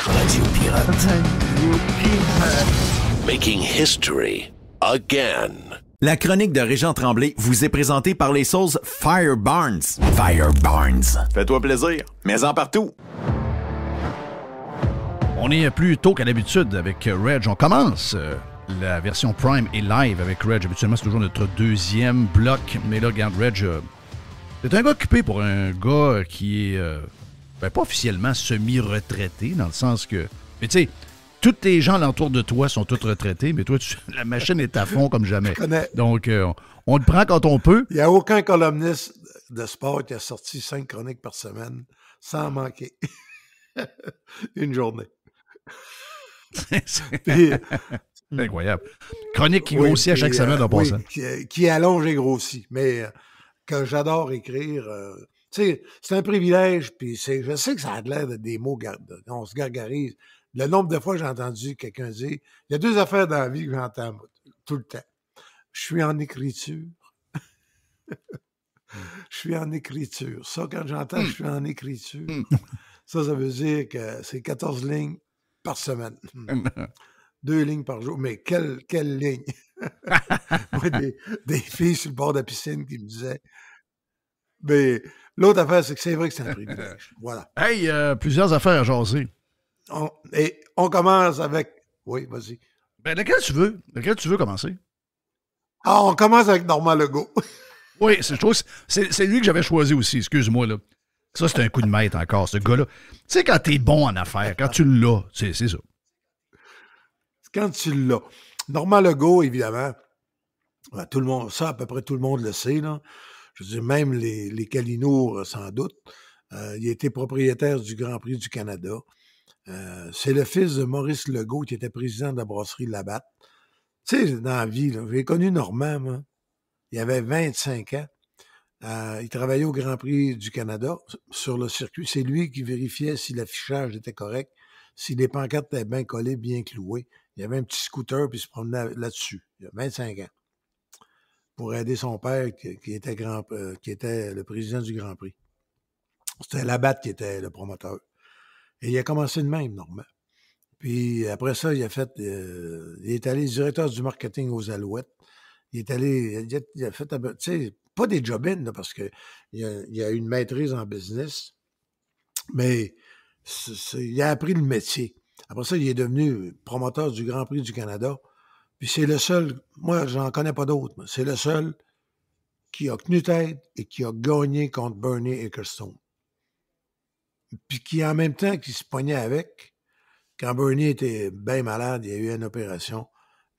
Radio Pirate. Making history again. La chronique de Régent Tremblay vous est présentée par les sauces Fire Barnes. Fire Barnes. Fais-toi plaisir, mets-en partout. On est plus tôt qu'à l'habitude avec Reg. On commence la version Prime et live avec Reg. Habituellement, c'est toujours notre deuxième bloc. Mais là, regarde, Reg, c'est un gars occupé pour un gars qui est pas officiellement semi-retraité, dans le sens que... Mais tu sais, tous les gens alentour de toi sont tous retraités, mais toi, la machine est à fond comme jamais. Donc, on te prend quand on peut. Il n'y a aucun columniste de sport qui a sorti 5 chroniques par semaine sans manquer une journée. C'est incroyable. Chronique qui grossit à chaque semaine en passant. Qui allonge et grossit. Mais que j'adore écrire. Tu sais, c'est un privilège, puis je sais que ça a l'air de des mots, on se gargarise. Le nombre de fois que j'ai entendu quelqu'un dire, il y a 2 affaires dans la vie que j'entends tout le temps. Je suis en écriture. Je suis en écriture. Ça, quand j'entends je suis en écriture, ça veut dire que c'est 14 lignes par semaine. 2 lignes par jour. Mais quelle ligne! Moi, des filles sur le bord de la piscine qui me disaient... Mais l'autre affaire, c'est que c'est vrai que c'est un privilège. Voilà. Hey, plusieurs affaires à jaser. On commence avec... Oui, vas-y. Ben, lequel tu veux? Lequel tu veux commencer? Ah, on commence avec Normand Legault. Oui, je trouve que c'est lui que j'avais choisi aussi, excuse-moi, là. Ça, c'est un coup de maître encore, ce gars-là. Tu sais, quand t'es bon en affaires, quand tu l'as, c'est ça. Quand tu l'as. Normand Legault, évidemment, tout le monde, ça, à peu près tout le monde le sait, là. Je veux dire, même les Calinours, sans doute. Il a été propriétaire du Grand Prix du Canada. C'est le fils de Maurice Legault, qui était président de la brasserie Labatt. Tu sais, dans la vie, là, j'ai connu Normand, moi. Il avait 25 ans. Il travaillait au Grand Prix du Canada sur le circuit. C'est lui qui vérifiait si l'affichage était correct, si les pancartes étaient bien collées, bien clouées. Il avait un petit scooter, puis il se promenait là-dessus. Il a 25 ans. Pour aider son père, qui était le président du Grand Prix. C'était Labatt qui était le promoteur. Et il a commencé de même, Normand. Puis après ça, il est allé directeur du marketing aux Alouettes. Il a fait, tu sais, pas des job-ins, là, parce que il a une maîtrise en business, mais il a appris le métier. Après ça, il est devenu promoteur du Grand Prix du Canada. Puis c'est le seul, moi, j'en connais pas d'autres, mais c'est le seul qui a tenu tête et qui a gagné contre Bernie Ecclestone. Puis qui, en même temps, qui se pognait avec, quand Bernie était bien malade, il y a eu une opération.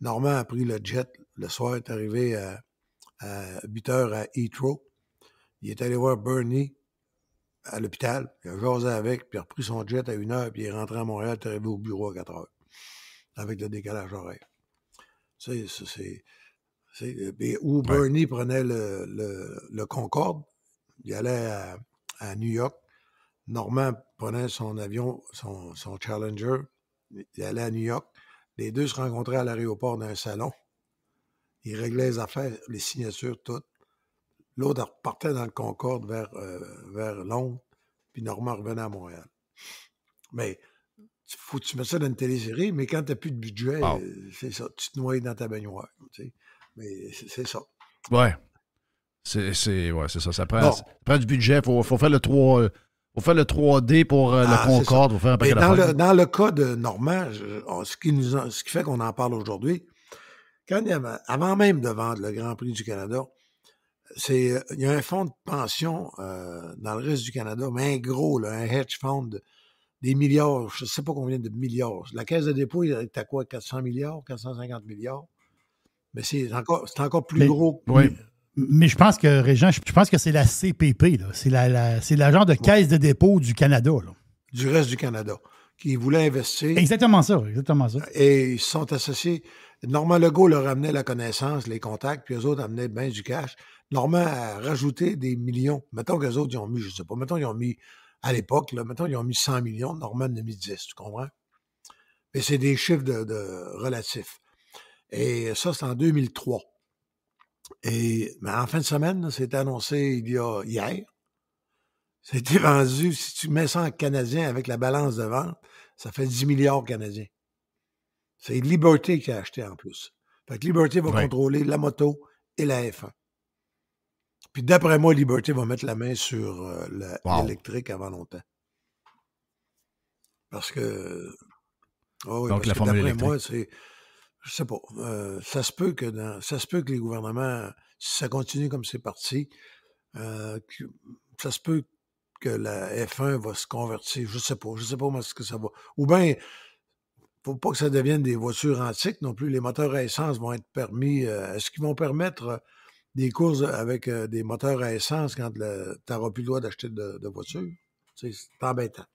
Normand a pris le jet. Le soir, il est arrivé à 8 heures à Heathrow. Il est allé voir Bernie à l'hôpital. Il a jasé avec, puis il a repris son jet à 1 heure, puis il est rentré à Montréal, il est arrivé au bureau à 4 heures. Avec le décalage horaire. Où Bernie prenait le Concorde, il allait à New York. Normand prenait son avion, son Challenger, il allait à New York. Les deux se rencontraient à l'aéroport dans un salon. Ils réglaient les affaires, les signatures, toutes. L'autre repartait dans le Concorde vers Londres, puis Normand revenait à Montréal. Mais faut que tu mets ça dans une télésérie, mais quand tu n'as plus de budget, c'est ça, tu te noies dans ta baignoire. Tu sais. Mais c'est ça. Ouais. C'est ça. Ça prend du budget. Faut faire le 3. Faut faire le 3D pour le Concorde. Faut faire un paquet d'affaires. Dans le cas de Normand, ce qui fait qu'on en parle aujourd'hui, avant même de vendre le Grand Prix du Canada, il y a un fonds de pension dans le reste du Canada, mais un gros, là, un hedge fund des milliards, je ne sais pas combien de milliards. La Caisse de dépôt, il est à quoi? 400 milliards, 450 milliards? Mais c'est encore plus gros. Oui. Mais je pense que, Régent, c'est la CPP, là. C'est la genre de Caisse de dépôt du Canada, là. Du reste du Canada, qui voulait investir. Exactement ça. Et ils se sont associés. Normand Legault leur amenait la connaissance, les contacts, puis eux autres amenaient bien du cash. Normand a rajouté des millions. Mettons qu'eux autres, ils ont mis, je ne sais pas, mettons ils ont mis, à l'époque, là, mettons ils ont mis 100 millions, Normand en a mis 10, tu comprends? Mais c'est des chiffres de relatifs. Et ça, c'est en 2003. Mais en fin de semaine, c'était annoncé hier. C'était vendu, si tu mets ça en canadien avec la balance de vente, Ça fait 10 milliards canadiens. C'est Liberty qui a acheté en plus. Fait que Liberty va contrôler la moto et la F1. Puis d'après moi, Liberty va mettre la main sur l'électrique avant longtemps. Parce que... Oh oui, donc, la formule électrique. Moi, c'est... Je sais pas. Ça se peut que les gouvernements, si ça continue comme c'est parti, ça se peut que la F1 va se convertir. Je sais pas comment est-ce que ça va. Ou bien, faut pas que ça devienne des voitures antiques non plus. Les moteurs à essence vont être permis. Est-ce qu'ils vont permettre des courses avec des moteurs à essence quand tu n'auras plus le droit d'acheter de voiture? C'est embêtant.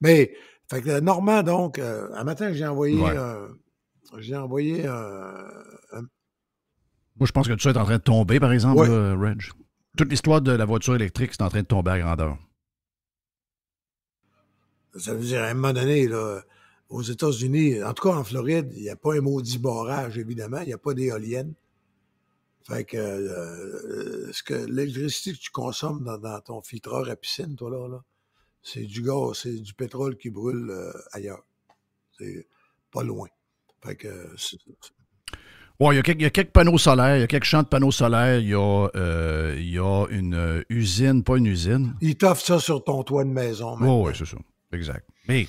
Mais, fait que Normand, donc, un matin, j'ai envoyé Moi, je pense que tout ça est en train de tomber, par exemple, là, Reg. Toute l'histoire de la voiture électrique, c'est en train de tomber à grandeur. Ça veut dire, à un moment donné, là, aux États-Unis, en tout cas en Floride, il n'y a pas un maudit barrage, évidemment. Il n'y a pas d'éolienne. Fait que l'électricité que tu consommes dans ton filtreur à piscine, toi, là, c'est du gaz, c'est du pétrole qui brûle ailleurs. C'est pas loin. Fait que... Oui, il y a quelques panneaux solaires, il y a quelques champs de panneaux solaires, il y a une usine, pas une usine. Ils t'offrent ça sur ton toit de maison. Oui, c'est ça. Exact. Mais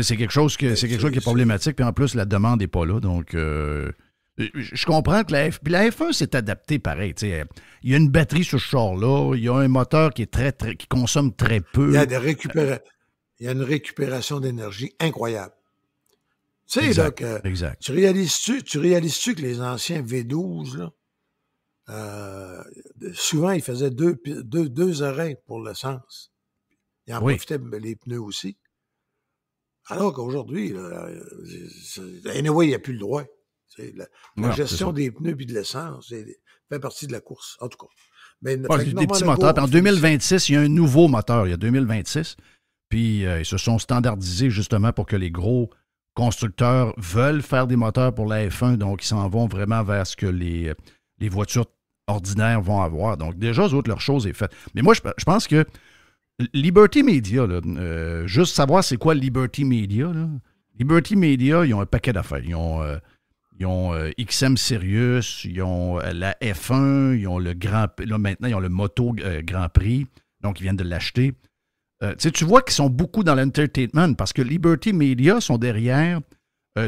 c'est quelque chose qui est problématique, puis en plus, la demande n'est pas là. Donc, je comprends que la F1 s'est adaptée pareil. Il y a une batterie sur ce char-là, il y a un moteur qui est qui consomme très peu. Il y a une récupération d'énergie incroyable. Tu sais, exact. Tu réalises-tu que les anciens V12, là, souvent, ils faisaient deux arrêts pour l'essence. Ils en profitaient les pneus aussi. Alors qu'aujourd'hui, anyway, il n'y a plus le droit. La gestion des pneus et de l'essence fait partie de la course, en tout cas. Mais, des petits moteurs. En 2026, il y a un nouveau moteur. Il y a 2026. Puis, ils se sont standardisés justement pour que les gros constructeurs veulent faire des moteurs pour la F1. Donc, ils s'en vont vraiment vers ce que les voitures ordinaires vont avoir. Donc, déjà, eux autres, leur chose est faite. Mais moi, je pense que Liberty Media, là, juste savoir c'est quoi Liberty Media. Là. Liberty Media, ils ont un paquet d'affaires. Ils ont XM Sirius, ils ont la F1, ils ont le Grand Prix. Là, maintenant, ils ont le Moto Grand Prix. Donc, ils viennent de l'acheter. Tu vois qu'ils sont beaucoup dans l'entertainment parce que Liberty Media sont derrière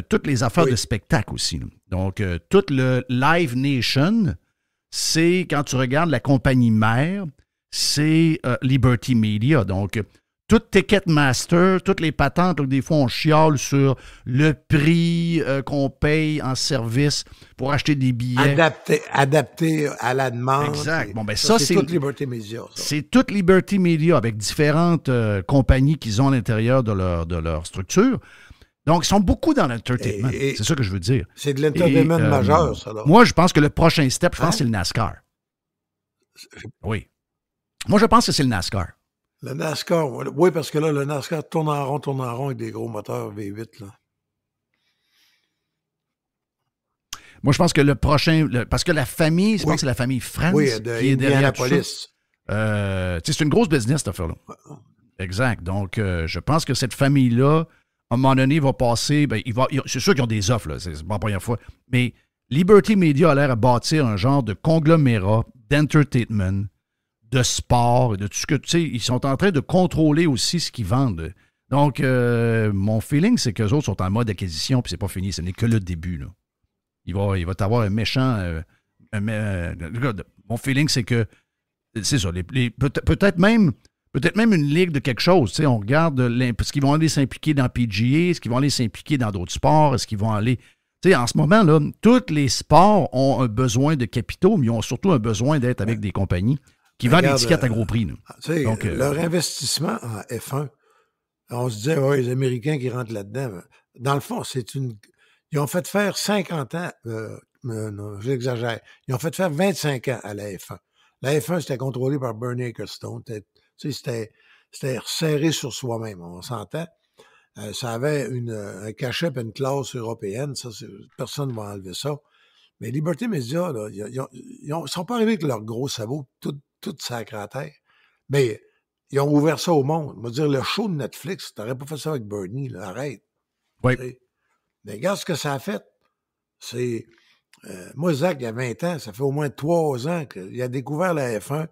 toutes les affaires de spectacle aussi. Là. Donc, tout le Live Nation, c'est, quand tu regardes la compagnie mère, c'est Liberty Media. Donc, tout Ticketmaster, toutes les patentes, là, des fois, on chiale sur le prix qu'on paye en service pour acheter des billets. Adapté à la demande. Exact. Bon, ben ça, c'est toute Liberty Media. Ça. C'est toute Liberty Media avec différentes compagnies qu'ils ont à l'intérieur de leur structure. Donc, ils sont beaucoup dans l'entertainment. C'est ça que je veux dire. C'est de l'entertainment majeur, ça. Là. Moi, je pense que le prochain step, c'est le NASCAR. Oui. Moi, je pense que c'est le NASCAR. Le NASCAR, oui, parce que là, le NASCAR tourne en rond avec des gros moteurs V8. Là. Moi, je pense que le prochain... parce que la famille, je pense que c'est la famille France qui est derrière tout ça. C'est une grosse business, cette affaire-là. Exact. Donc, je pense que cette famille-là, à un moment donné, va passer... c'est sûr qu'ils ont des offres, là, c'est pas la première fois. Mais Liberty Media a l'air à bâtir un genre de conglomérat d'entertainment, de sport, de tout ce que tu sais, ils sont en train de contrôler aussi ce qu'ils vendent. Donc, mon feeling, c'est qu'eux autres sont en mode acquisition, puis c'est pas fini, ce n'est que le début. Là. Il va t'avoir un méchant... mon feeling, c'est que, c'est ça, peut-être même une ligue de quelque chose. Tu sais, on regarde, est-ce qu'ils vont aller s'impliquer dans PGA, est-ce qu'ils vont aller s'impliquer dans d'autres sports, est-ce qu'ils vont aller... Tu sais, en ce moment, là, tous les sports ont un besoin de capitaux, mais ils ont surtout un besoin d'être avec des compagnies qui vendent des tickets à gros prix. Donc, leur investissement en F1, on se disait, les Américains qui rentrent là-dedans. Dans le fond, ils ont fait faire 50 ans, non, j'exagère, ils ont fait faire 25 ans à la F1. La F1, c'était contrôlé par Bernie Ecclestone. C'était serré sur soi-même, on s'entend. Ça avait un cachet et une classe européenne. Ça, personne ne va enlever ça. Mais Liberty Media, ils ne sont pas arrivés avec leurs gros sabots, tout sacré à terre. Mais ils ont ouvert ça au monde. On va dire, le show de Netflix, t'aurais pas fait ça avec Bernie, là, arrête. Oui. Mais regarde ce que ça a fait. C'est... moi, Zach, il y a 20 ans, ça fait au moins 3 ans qu'il a découvert la F1,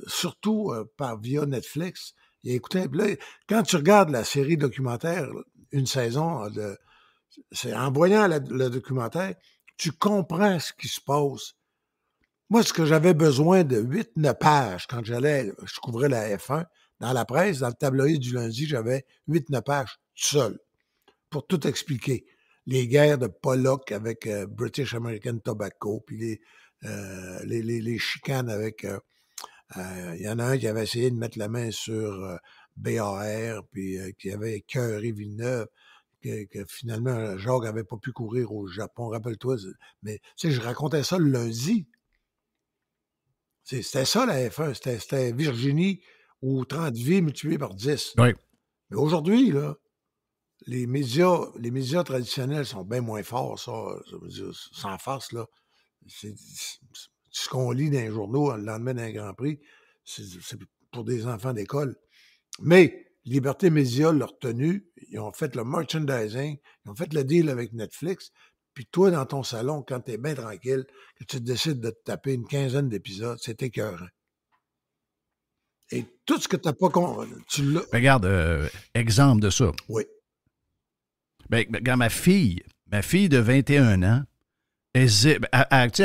surtout via Netflix. Il a écouté... Là, quand tu regardes la série documentaire, une saison, c'est en voyant le documentaire, tu comprends ce qui se passe. Moi, ce que j'avais besoin de 8-9 pages quand je couvrais la F1, dans la presse, dans le tabloïd du lundi, j'avais 8-9 pages tout seul pour tout expliquer. Les guerres de Pollock avec British American Tobacco, puis les chicanes avec... il y en a un qui avait essayé de mettre la main sur BAR, puis qui avait écœuré Villeneuve, que finalement, Jacques n'avait pas pu courir au Japon, rappelle-toi. Mais tu sais, je racontais ça le lundi. C'était ça, la F1. C'était Virginie ou 30 vies multipliées par 10. Oui. Mais aujourd'hui, là, les médias traditionnels sont bien moins forts, ça veut dire, sans farce, là. C'est ce qu'on lit dans les journaux le lendemain d'un Grand Prix, c'est pour des enfants d'école. Mais Liberté Média l'a retenu, ils ont fait le merchandising, ils ont fait le deal avec Netflix, puis toi, dans ton salon, quand t'es bien tranquille, que tu décides de te taper une 15aine d'épisodes, c'est écœurant. Et tout ce que t'as pas... tu l'as... Regarde, exemple de ça. Oui. Ben, regarde, ma fille de 21 ans, elle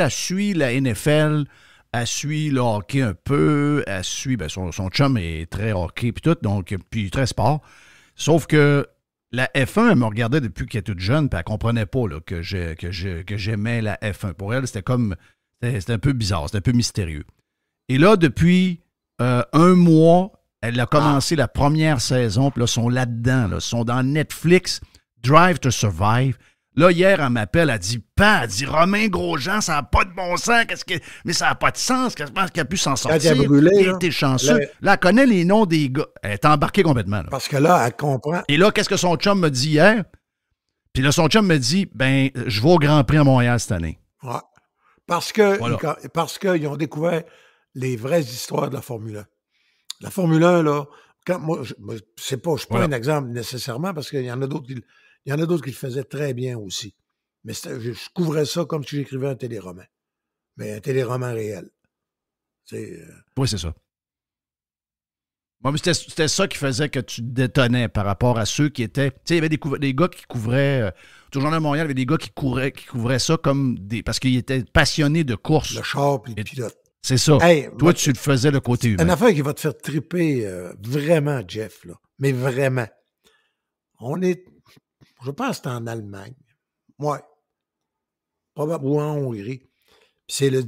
suit la NFL, elle suit le hockey un peu, elle suit, ben son chum est très hockey puis tout, donc puis très sport. Sauf que la F1, elle me regardait depuis qu'elle était toute jeune, puis elle comprenait pas là, que j'aimais la F1. Pour elle, c'était un peu bizarre, c'était un peu mystérieux. Et là, depuis 1 mois, elle a commencé la première saison, puis là, ils sont là-dedans, là, ils sont dans Netflix, Drive to Survive. Là, hier, elle m'appelle, elle dit Romain Grosjean, ça n'a pas de bon sens, mais ça n'a pas de sens, je pense qu'il a pu s'en sortir. Il a été chanceux. Là, elle connaît les noms des gars. Elle est embarquée complètement. Là. Parce que là, elle comprend. Et là, qu'est-ce que son chum me dit hier? Puis là, son chum me dit, je vais au Grand Prix à Montréal cette année. Ouais. Parce qu'ils ont découvert les vraies histoires de la Formule 1. La Formule 1, là, je ne suis pas un exemple nécessairement, parce qu'il y en a d'autres qui le faisaient très bien aussi. Mais je couvrais ça comme si j'écrivais un téléroman. Mais un téléroman réel. Oui, c'est ça. Moi, c'était ça qui faisait que tu détonnais par rapport à ceux qui étaient... Tu sais, il y avait des gars qui couvraient... au Journal de Montréal, il y avait des gars qui couvraient ça comme des... Parce qu'ils étaient passionnés de course. Le char puis le pilote. C'est ça. Hey, toi, tu le faisais le côté humain. Une affaire qui va te faire triper vraiment, Jeff, là. Mais vraiment. Je pense que c'est en Allemagne. Ouais. Probablement ou en Hongrie. Puis c'est le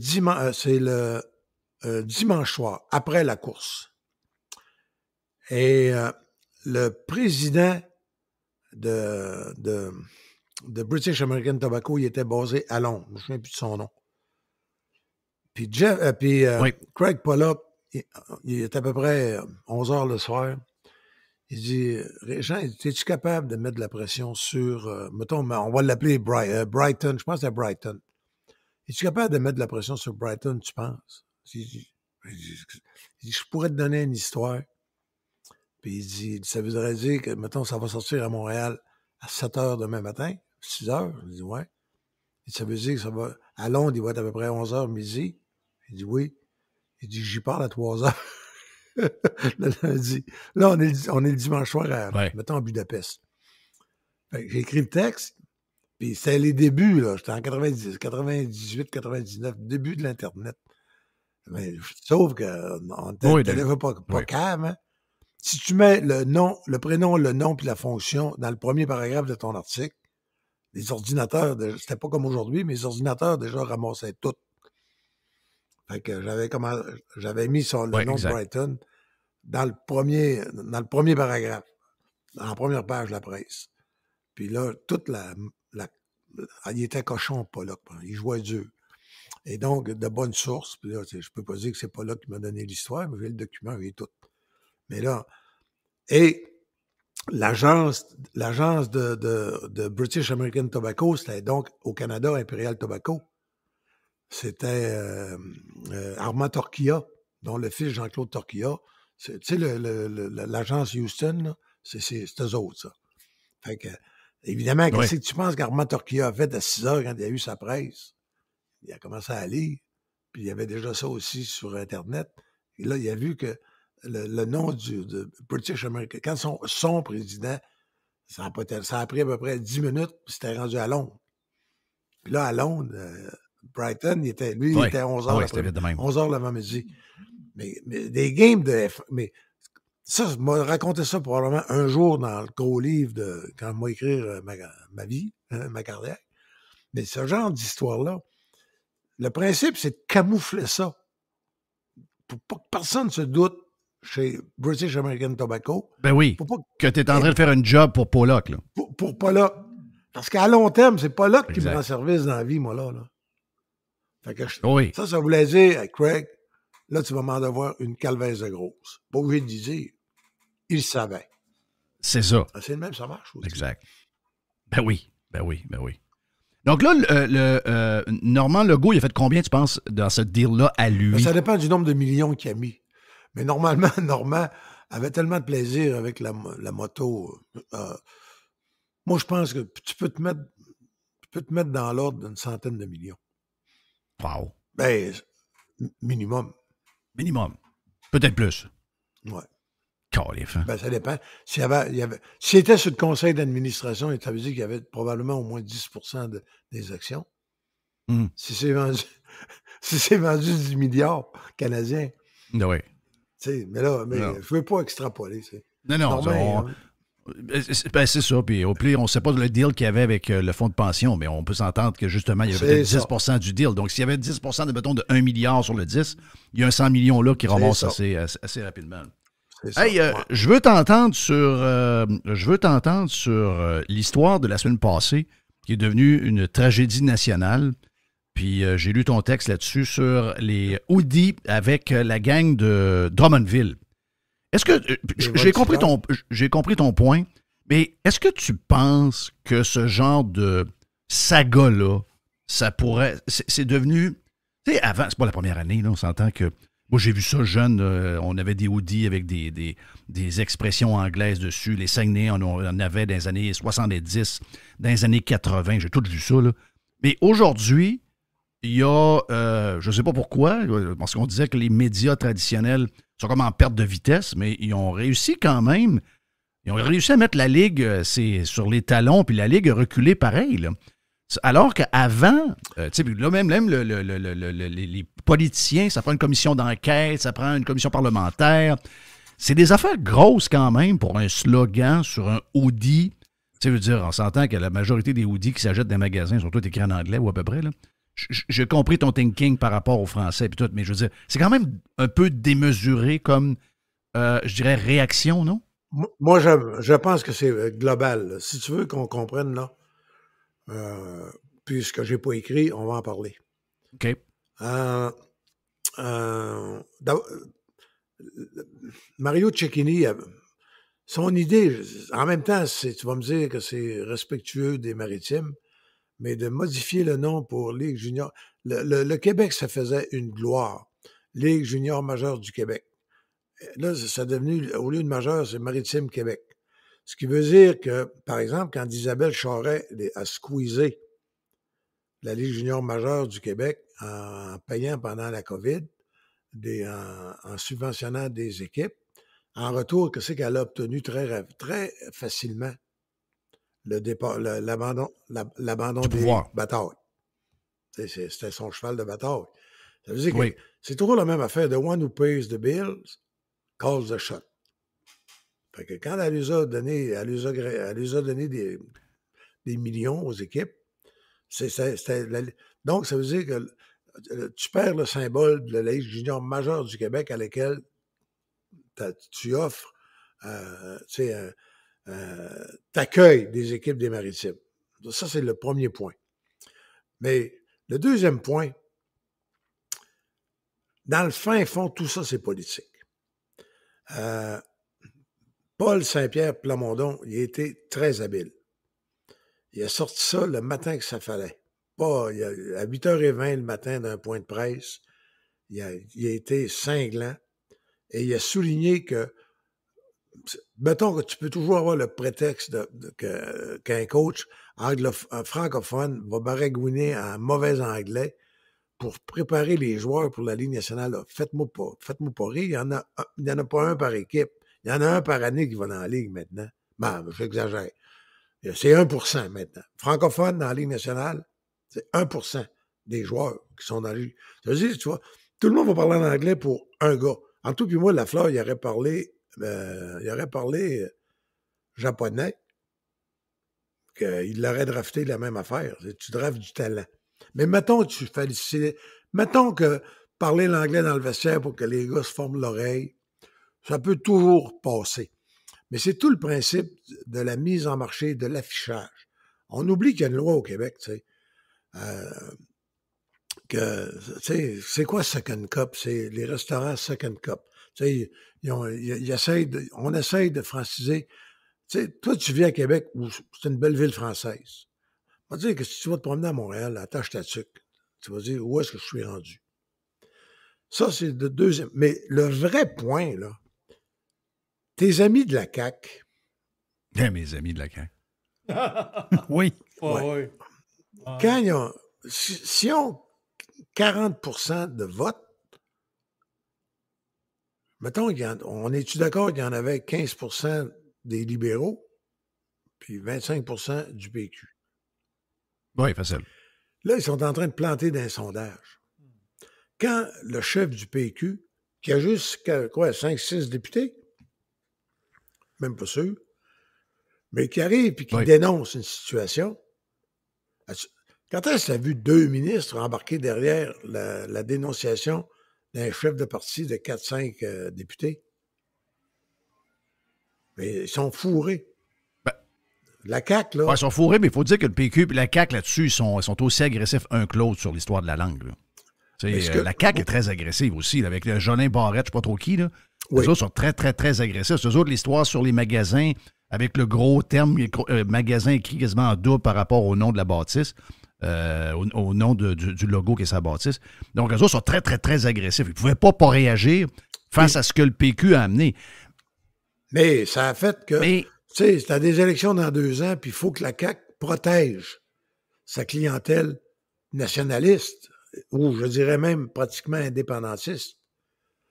dimanche soir, après la course. Et le président de British American Tobacco, il était basé à Londres. Je ne me souviens plus de son nom. Puis Craig Pollock, il est à peu près 11h le soir. Il dit, Régent, es-tu capable de mettre de la pression sur, mettons, on va l'appeler Brighton, je pense que c'est Brighton. Es-tu capable de mettre de la pression sur Brighton, tu penses? Il dit, je pourrais te donner une histoire. Puis il dit, ça voudrait dire que, mettons, ça va sortir à Montréal à 7h demain matin, 6h. Il dit, ouais. Et ça veut dire que ça va, à Londres, il va être à peu près 11h midi. Il dit, oui. Il dit, j'y parle à 3h. Le lundi. Là, on est le dimanche soir mettons, à Budapest. J'ai écrit le texte, puis c'était les débuts, là. J'étais en 98, 99, début de l'Internet. Mais, sauf qu'on n'était pas calme, hein. Si tu mets le prénom, le nom puis la fonction dans le premier paragraphe de ton article, les ordinateurs, c'était pas comme aujourd'hui, mais les ordinateurs déjà ramassaient tout. Fait que j'avais mis le nom de Brighton dans le premier paragraphe, dans la première page de la presse. Puis là, il était cochon, Pollock. Il jouait dur. Et donc, de bonnes sources. Puis là, je peux pas dire que c'est Pollock qui m'a donné l'histoire, mais j'ai le document et tout. Mais là, et l'agence de British American Tobacco, c'était donc au Canada, Imperial Tobacco. C'était Armand Torquilla, dont le fils Jean-Claude Torquilla, Tu sais, l'agence Houston, là, c'est eux autres, ça. Fait que, évidemment, qu'est-ce que tu penses qu'Armand Torquilla a fait à 6 heures quand il a eu sa presse? Il a commencé à lire, puis il y avait déjà ça aussi sur Internet. Et là, il a vu que le nom de British American, quand son président, ça a pris à peu près 10 minutes, puis c'était rendu à Londres. Puis là, à Londres, Brighton, il était à 11 h 11 h l'avant-midi. Mais des games de mais ça, je m'ai raconté ça probablement un jour dans le gros livre quand je vais écrire ma vie, ma carrière. Mais ce genre d'histoire-là, le principe, c'est de camoufler ça. Pour pas que personne se doute chez British American Tobacco. Ben oui, que tu es en train de faire un job pour Pollock, là. Pour Pollock. Parce qu'à long terme, c'est Pollock qui me rend service dans la vie, moi, là. Fait que ça voulait dire à Craig, là, tu vas m'en devoir une calvaise de grosse. Pas obligé de dire. Il savait. C'est ça. C'est le même, ça marche aussi. Exact. Ben oui. Donc là, Normand Legault, il a fait combien, tu penses, dans ce deal-là à lui? Ben, ça dépend du nombre de millions qu'il a mis. Mais normalement, Normand avait tellement de plaisir avec la moto. Moi, je pense que tu peux te mettre dans l'ordre d'une centaine de millions. Wow. Ben, minimum. Minimum. Peut-être plus. Ouais. Calif, hein? Ben, ça dépend. S'il était sur le conseil d'administration, ça veut dire qu'il y avait probablement au moins 10% des actions. Mm. Si c'est vendu 10 milliards canadiens. Oui. Mais là, je ne veux pas extrapoler. Non. C'est ça. Puis au pire, on ne sait pas le deal qu'il y avait avec le fonds de pension, mais on peut s'entendre que justement, il y avait peut-être 10% du deal. Donc, s'il y avait 10% de 1 milliard sur le 10, il y a un 100 millions là qui ramasse assez rapidement. Hey, je veux t'entendre sur l'histoire de la semaine passée, qui est devenue une tragédie nationale. Puis j'ai lu ton texte là-dessus sur les hoodies avec la gang de Drummondville. Est-ce que j'ai compris ton point, mais est-ce que tu penses que ce genre de saga-là, ça pourrait. C'est devenu. Tu sais, avant, c'est pas la première année, là, on s'entend que. Moi, j'ai vu ça jeune. On avait des hoodies avec des expressions anglaises dessus. Les Saguenay, on en avait dans les années 70, dans les années 80. J'ai tout vu ça, là. Mais aujourd'hui, il y a, je ne sais pas pourquoi, parce qu'on disait que les médias traditionnels sont comme en perte de vitesse, mais ils ont réussi quand même. Ils ont réussi à mettre la Ligue sur les talons, puis la Ligue a reculé pareil, là. Alors qu'avant, tu sais, là même les politiciens, ça prend une commission d'enquête, ça prend une commission parlementaire. C'est des affaires grosses quand même pour un slogan sur un hoodie. Tu sais, je veux dire, on s'entend que la majorité des hoodies qui s'achètent dans les magasins sont tous écrits en anglais ou à peu près, là. J'ai compris ton thinking par rapport au français et tout, mais je veux dire, c'est quand même un peu démesuré comme, je dirais, réaction, non? Moi, je pense que c'est global. Si tu veux qu'on comprenne, là, puisque j'ai pas écrit, on va en parler. OK. Mario Cecchini, son idée, en même temps, tu vas me dire que c'est respectueux des Maritimes, mais de modifier le nom pour Ligue junior. Le Québec, ça faisait une gloire. Ligue junior majeure du Québec. Là, ça a devenu, au lieu de majeur, c'est Maritime Québec. Ce qui veut dire que, par exemple, quand Isabelle Charret a squeezé la Ligue junior majeure du Québec en payant pendant la COVID, en subventionnant des équipes, en retour, qu'est-ce qu'elle a obtenu très, très facilement? L'abandon des batailles. C'était son cheval de bataille. Ça veut dire que c'est toujours la même affaire. The one who pays the bills calls the shot. Fait que quand elle lui a donné des millions aux équipes, donc ça veut dire que tu perds le symbole de la Ligue junior majeure du Québec à laquelle tu offres t'accueilles des équipes des Maritimes. Ça, c'est le premier point. Mais le deuxième point, dans le fin fond, tout ça, c'est politique. Paul Saint-Pierre Plamondon, il a été très habile. Il a sorti ça le matin que ça fallait. À 8h20 le matin d'un point de presse, il a été cinglant. Et il a souligné que, mettons que tu peux toujours avoir le prétexte qu'un coach francophone va baragouiner en mauvais anglais pour préparer les joueurs pour la Ligue nationale. Faites-moi pas rire, il n'y en a pas un par équipe. Il y en a un par année qui va dans la Ligue maintenant. Ben, j'exagère. C'est 1% maintenant. Francophone dans la Ligue nationale, c'est 1% des joueurs qui sont dans la Ligue. Ça veut dire, tu vois, tout le monde va parler en anglais pour un gars. En tout, puis moi, Lafleur, il aurait parlé japonais, qu'il l'aurait drafté la même affaire. Tu draftes du talent. Mais mettons que parler l'anglais dans le vestiaire pour que les gars se forment l'oreille, ça peut toujours passer. Mais c'est tout le principe de la mise en marché, de l'affichage. On oublie qu'il y a une loi au Québec, tu sais. C'est quoi Second Cup? C'est les restaurants Second Cup. Tu sais, on essaye de franciser. Tu sais, toi, tu vis à Québec, où c'est une belle ville française. On va dire que si tu vas te promener à Montréal, attache ta tuque. Tu vas dire, où est-ce que je suis rendu? Ça, c'est le deuxième. Mais le vrai point, là, tes amis de la CAQ. Mes amis de la CAQ. Oui. Ouais. Quand ils ont... Si ont 40% de vote, mettons, on est-tu d'accord qu'il y en avait 15% des libéraux, puis 25% du PQ? Oui, facile. Là, ils sont en train de planter dans un sondage. Quand le chef du PQ, qui a juste, 5-6 députés, même pas sûr, mais qui arrive et qui dénonce une situation, quand est-ce que tu as vu 2 ministres embarquer derrière la dénonciation d'un chef de parti de 4-5 députés? Mais ils sont fourrés. La CAQ, là... Ouais, ils sont fourrés, mais il faut dire que le PQ et la CAQ, là-dessus, ils sont aussi agressifs un que l'autre sur l'histoire de la langue. La CAQ est très agressive aussi, là, avec le Jolin Barrette, je ne sais pas trop qui. Là. Les autres sont très, très, très agressifs. Eux autres, l'histoire sur les magasins, avec le gros terme magasin écrit quasiment en double par rapport au nom de la bâtisse, au nom du logo qui est sa bâtisse. Donc, eux autres sont très, très, très agressifs. Ils ne pouvaient pas réagir face à ce que le PQ a amené. Mais ça a fait que... Tu sais, t'as des élections dans 2 ans, puis il faut que la CAQ protège sa clientèle nationaliste, ou je dirais même pratiquement indépendantiste.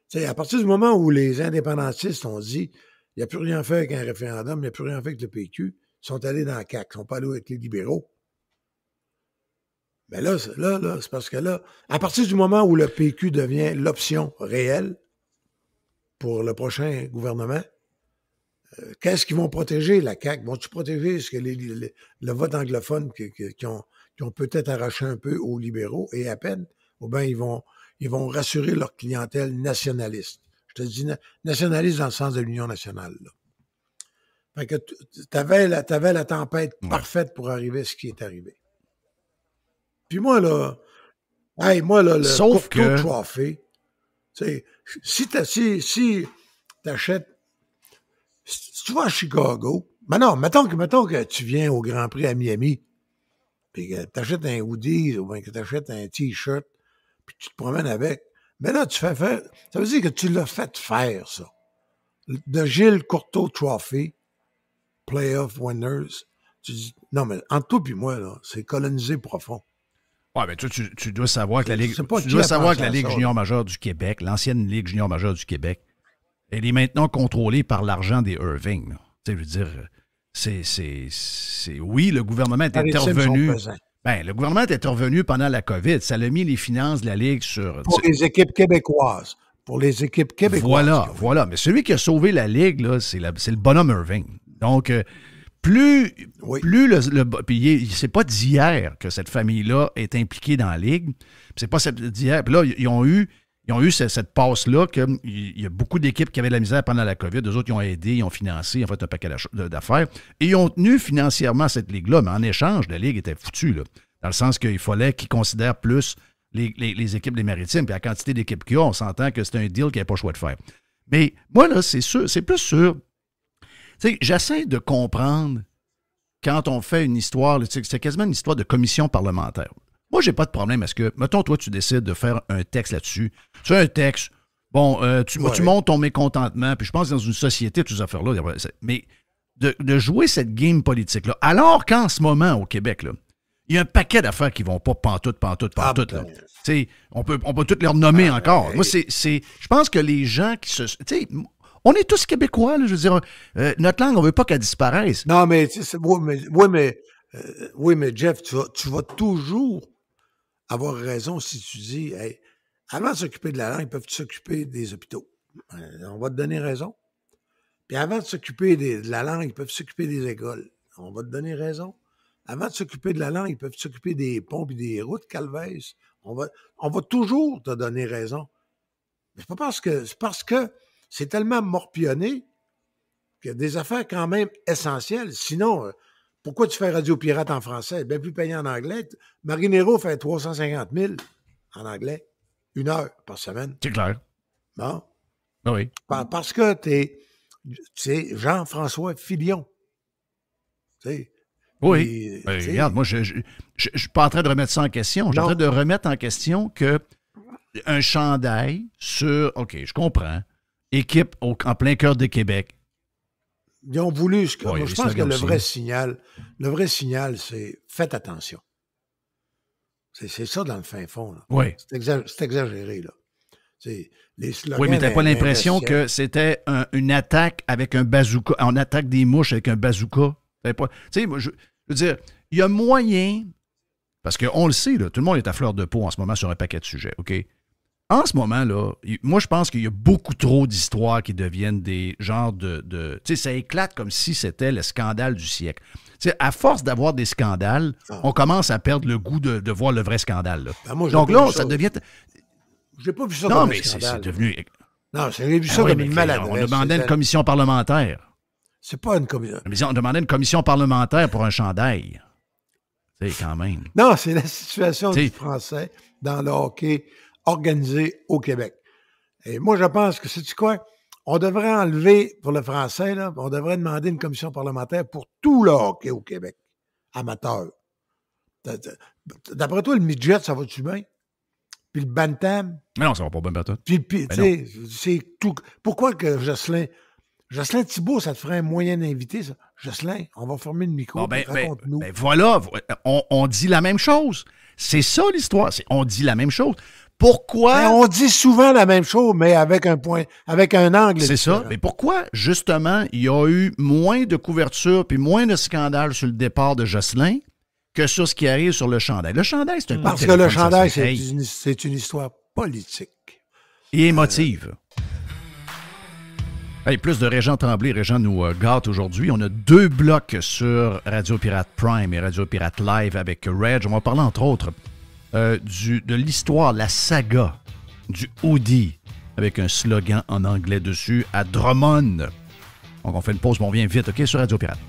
Tu sais, à partir du moment où les indépendantistes ont dit il n'y a plus rien à faire avec un référendum, il n'y a plus rien à faire avec le PQ, ils sont allés dans la CAQ, ils ne sont pas allés avec les libéraux. Mais là, c'est parce que là, à partir du moment où le PQ devient l'option réelle pour le prochain gouvernement, qu'est-ce qu'ils vont protéger, la CAQ? Vont-tu protéger ce que le vote anglophone qui ont peut-être arraché un peu aux libéraux, et à peine, ou bien ils vont rassurer leur clientèle nationaliste. Je te dis nationaliste dans le sens de l'Union nationale. Là. Fait que t'avais la tempête parfaite pour arriver à ce qui est arrivé. Puis moi, là, le Courtois Trophy, si t'achètes. Si tu vas à Chicago, mettons que tu viens au Grand Prix à Miami, puis que tu achètes un hoodie ou bien que tu achètes un T-shirt, puis tu te promènes avec, mais là, tu fais faire... Ça veut dire que tu l'as fait faire, ça. De Gilles Courteau Trophy, Playoff Winners, tu dis, non, mais entre toi et moi, là, c'est colonisé profond. Oui, mais tu dois savoir que la Ligue junior majeure du Québec, l'ancienne Ligue junior majeure du Québec, elle est maintenant contrôlée par l'argent des Irving. Tu sais, je veux dire, oui, le gouvernement est intervenu. Le gouvernement est intervenu pendant la COVID. Ça a mis les finances de la Ligue sur... Pour les équipes québécoises. Voilà. Mais celui qui a sauvé la Ligue, là, c'est le bonhomme Irving. Donc, plus puis c'est pas d'hier que cette famille-là est impliquée dans la Ligue. C'est pas d'hier. Puis là, ils ont eu cette passe-là qu'il y a beaucoup d'équipes qui avaient de la misère pendant la COVID. Eux autres, ils ont aidé, ils ont financé, ils ont fait un paquet d'affaires. Et ils ont tenu financièrement cette Ligue-là. Mais en échange, la Ligue était foutue, là, dans le sens qu'il fallait qu'ils considèrent plus les équipes des Maritimes. Puis la quantité d'équipes qu'il y a, on s'entend que c'est un deal qu'ils n'avaient pas le choix de faire. Mais moi, là, c'est plus sûr. Tu sais, j'essaie de comprendre quand on fait une histoire, c'est quasiment une histoire de commission parlementaire. Moi, j'ai pas de problème. Est-ce que, mettons, toi, tu décides de faire un texte là-dessus. Tu as un texte Bon, tu montes ton mécontentement, puis je pense que dans une société, toutes ces affaires-là, mais de jouer cette game politique-là, alors qu'en ce moment, au Québec, là, il y a un paquet d'affaires qui vont pas pantoute. Là. On peut toutes les renommer encore. Moi, je pense que les gens qui se... On est tous Québécois, là, je veux dire. Notre langue, on veut pas qu'elle disparaisse. Non, mais Jeff, tu vas toujours avoir raison si tu dis, hey, avant de s'occuper de la langue, ils peuvent s'occuper des hôpitaux. On va te donner raison. Puis avant de s'occuper de la langue, ils peuvent s'occuper des écoles. On va te donner raison. Avant de s'occuper de la langue, ils peuvent s'occuper des ponts et des routes, Calvès. On va toujours te donner raison. Mais c'est parce que c'est tellement morpionné qu'il y a des affaires quand même essentielles. Sinon, pourquoi tu fais Radio Pirate en français? Bien plus payé en anglais. Marinero fait 350 000 en anglais. 1 heure par semaine. C'est clair. Bon. Oui. Parce que c'est Jean-François Filion. Oui. Regarde, moi, je ne suis pas en train de remettre ça en question. Je suis en train de remettre en question que un chandail sur... OK, je comprends. Équipe en plein cœur de Québec. Ils ont voulu... moi, je pense que le vrai signal, c'est faites attention. C'est ça dans le fin fond. Là. Oui. C'est exagéré, là. Les slogans, oui, mais tu n'as pas l'impression que c'était une attaque avec un bazooka. On attaque des mouches avec un bazooka. Tu sais, moi, je veux dire, il y a moyen, parce qu'on le sait, là, tout le monde est à fleur de peau en ce moment sur un paquet de sujets, OK? En ce moment, là, moi, je pense qu'il y a beaucoup trop d'histoires qui deviennent des genres de tu sais, ça éclate comme si c'était le scandale du siècle. Tu sais, à force d'avoir des scandales, on commence à perdre le goût de voir le vrai scandale. Là. Ben moi, donc là, ça devient... J'ai pas vu ça comme un scandale. Non, mais c'est devenu... Non, j'ai vu ça comme une maladresse. On demandait une commission parlementaire. C'est pas une commission. On demandait une commission parlementaire pour un chandail. Tu sais, quand même. Non, c'est la situation du Français dans le hockey organisé au Québec. Et moi, je pense que, sais-tu quoi? On devrait enlever, pour le Français, là, on devrait demander une commission parlementaire pour tout le hockey au Québec. Amateur. D'après toi, le midget, ça va-tu bien? Puis le bantam? Mais non, ça va pas bien partout. Puis tu sais, c'est tout. Pourquoi que Jocelyn Thibault, ça te ferait un moyen invité, ça? Jocelyn, on va former le micro. Raconte-nous. Ben voilà, on dit la même chose. C'est ça l'histoire. On dit la même chose. Pourquoi? Ben, on dit souvent la même chose, mais avec un angle. C'est différent. ça. Mais pourquoi, justement, il y a eu moins de couverture puis moins de scandales sur le départ de Jocelyn que sur ce qui arrive sur le chandail? Le chandail, c'est un peu... Parce que le chandail, c'est une histoire politique. Et émotive. Hey, plus de Régent Tremblay. Régent nous gâte aujourd'hui. On a 2 blocs sur Radio Pirate Prime et Radio Pirate Live avec Reg. On va parler, entre autres, de l'histoire, la saga du hoodie avec un slogan en anglais dessus à Drummond. Donc, on fait une pause, mais on vient vite, OK, sur Radio Pirate.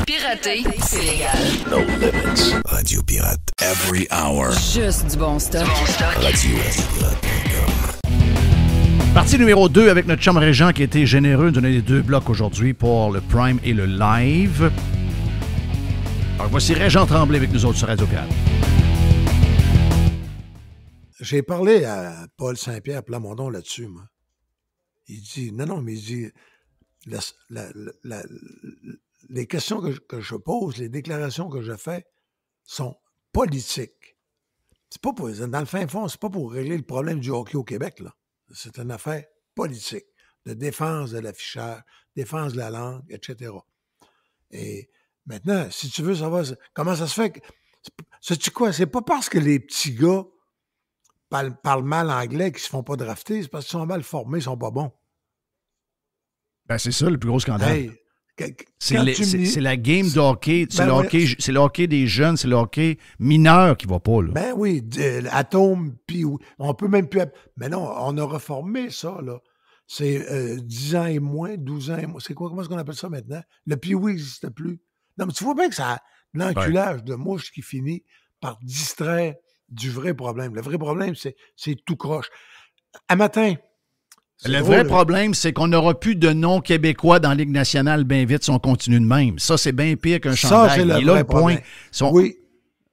Pirater, c'est légal. No limits. Radio Pirate. Every hour. Juste du bon stock. Radio-pirate.com. Partie numéro 2 avec notre chum Régent qui a été généreux de donner les 2 blocs aujourd'hui pour le Prime et le Live. Alors voici Régent Tremblay avec nous autres sur Radio Pirate. J'ai parlé à Paul Saint-Pierre Plamondon là-dessus, moi. Il dit, mais il dit, les questions que je pose, les déclarations que je fais sont politiques. C'est pas pour, dans le fin fond, c'est pas pour régler le problème du hockey au Québec, là. C'est une affaire politique, de défense de l'affichage, défense de la langue, etc. Et maintenant, si tu veux savoir comment ça se fait, sais-tu quoi? C'est pas parce que les petits gars parlent mal anglais qu'ils se font pas drafter, c'est parce qu'ils sont mal formés, ils sont pas bons. Ben c'est ça le plus gros scandale. Hey, c'est la game de hockey, c'est le hockey des jeunes, c'est le hockey mineur qui va pas, là. Ben oui, Atome, puis on peut même plus... Mais non, on a reformé ça, là. C'est 10 ans et moins, 12 ans et moins. C'est quoi, comment est-ce qu'on appelle ça maintenant? Le Pee-Wee n'existe plus. Non, mais tu vois bien que ça a l'enculage de mouche qui finit par distraire du vrai problème. Le vrai problème, c'est tout croche. À matin... Le vrai problème, c'est qu'on n'aura plus de noms québécois dans la Ligue nationale bien vite si on continue de même. Ça, c'est bien pire qu'un chandail. Ça, c'est le vrai problème. Oui.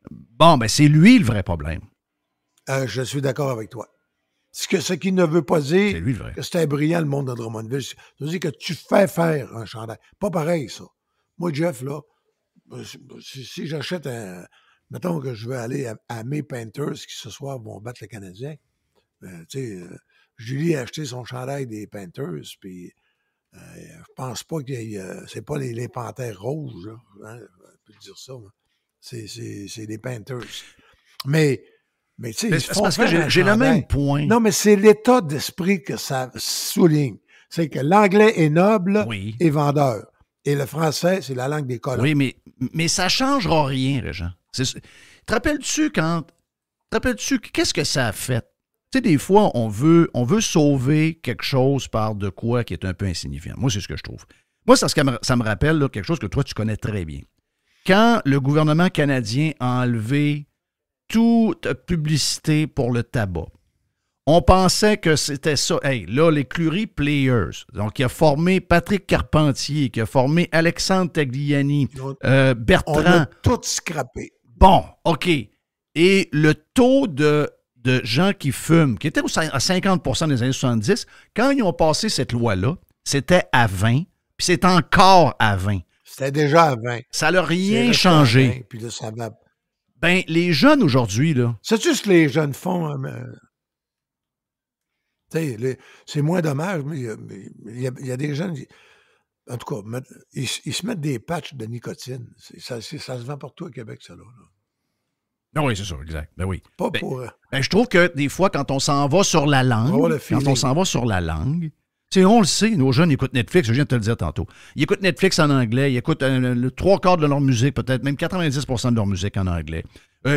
Bon, ben c'est lui le vrai problème. Je suis d'accord avec toi. Ce qui ne veut pas dire C'est lui le vrai. que c'était brillant le monde de Drummondville. Ça veut dire que tu fais faire un chandail. Pas pareil, ça. Moi, Jeff, là, si j'achète un... Mettons que je veux aller à mes Panthers qui ce soir vont battre le Canadien. Tu sais, Julie a acheté son chandail des Panthers, puis je pense pas c'est pas les Panthères rouges, là, hein, on peut dire ça. C'est des Panthers. Mais tu sais, C'est parce que j'ai le même point. Non, mais c'est l'état d'esprit que ça souligne. C'est que l'anglais est noble et vendeur. Et le français, c'est la langue des colons. Oui, mais ça ne changera rien, Régent. Te rappelles-tu qu'est-ce que ça a fait? Tu sais, des fois, on veut sauver quelque chose par de quoi qui est un peu insignifiant. Moi, c'est ce que je trouve. Moi, ça me rappelle là, quelque chose que toi, tu connais très bien. Quand le gouvernement canadien a enlevé toute publicité pour le tabac, on pensait que c'était ça. Hey, là, l'écurie Players, donc qui a formé Patrick Carpentier, qui a formé Alexandre Tagliani, Bertrand. On a tout scrappé. Bon, OK. Et le taux de gens qui fument, qui était à 50 % des années 70, quand ils ont passé cette loi-là, c'était à 20, puis c'est encore à 20. C'était déjà à 20. Ça n'a rien changé. 20, puis là, ça va... Ben, les jeunes aujourd'hui, là... Sais-tu ce que les jeunes font? Hein, c'est moins dommage, mais il y a des jeunes... En tout cas, ils se mettent des patchs de nicotine. Ça se vend partout au Québec, ça, là. Ah oui, c'est ça, exact. Ben oui. Pas pour... je trouve que des fois, quand on s'en va sur la langue, tu sais, on le sait, nos jeunes écoutent Netflix, je viens de te le dire tantôt. Ils écoutent Netflix en anglais, ils écoutent le 3/4 de leur musique, peut-être même 90% de leur musique en anglais.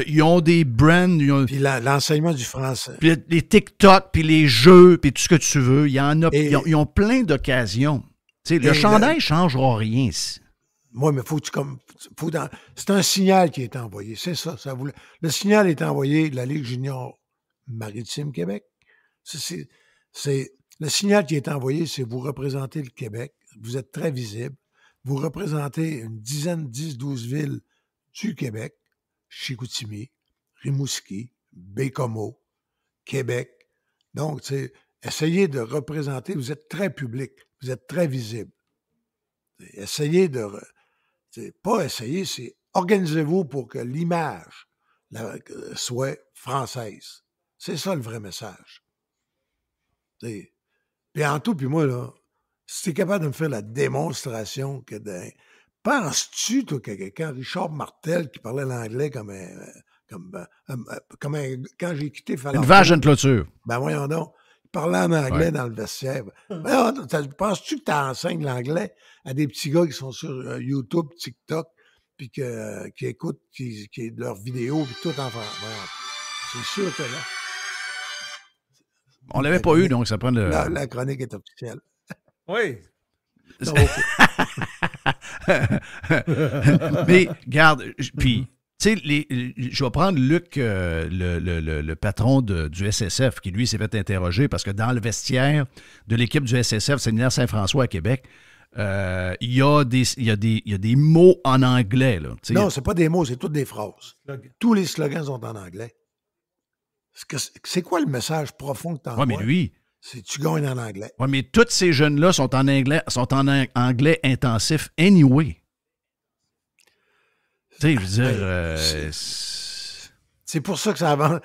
Ils ont des brands. Puis l'enseignement du français. Puis les TikTok, puis les jeux, puis tout ce que tu veux. Il y en a, ils ont plein d'occasions. Tu sais, le chandail ne changera rien ici. Moi, mais c'est un signal qui est envoyé. C'est ça. Le signal est envoyé de la Ligue junior maritime Québec. Le signal qui est envoyé, c'est vous représentez le Québec. Vous êtes très visible. Vous représentez une 10-12 villes du Québec. Chicoutimi, Rimouski, Baie-Comeau, Québec. Donc, essayez de représenter. Vous êtes très public. Vous êtes très visible. Essayez de... c'est organisez-vous pour que l'image soit française. C'est ça le vrai message. Puis en tout, puis moi, là, si tu es capable de me faire la démonstration que penses-tu, toi, que quand Richard Martel, qui parlait l'anglais quand j'ai quitté Fallon. Une vache, une clôture. Ben voyons donc. Il parlait en anglais dans le vestiaire. Penses-tu que tu enseignes l'anglais à des petits gars qui sont sur YouTube, TikTok, puis qui écoutent leurs vidéos, puis tout en français? C'est sûr que là. On l'avait pas eu, donc ça prend le... La chronique est officielle. Oui. Non, mais, regarde, puis, tu sais, je vais prendre Luc, le patron du SSF, qui, lui, s'est fait interroger parce que dans le vestiaire de l'équipe du SSF, Séminaire Saint-François à Québec, il y a des mots en anglais. Là, non, c'est pas des mots, c'est toutes des phrases. Tous les slogans sont en anglais. C'est quoi le message profond que tu envoies? Oui, mais lui... C'est tu gagnes en anglais. Oui, mais tous ces jeunes-là sont en anglais intensif anyway. Tu sais, je veux dire... c'est pour ça que ça avance.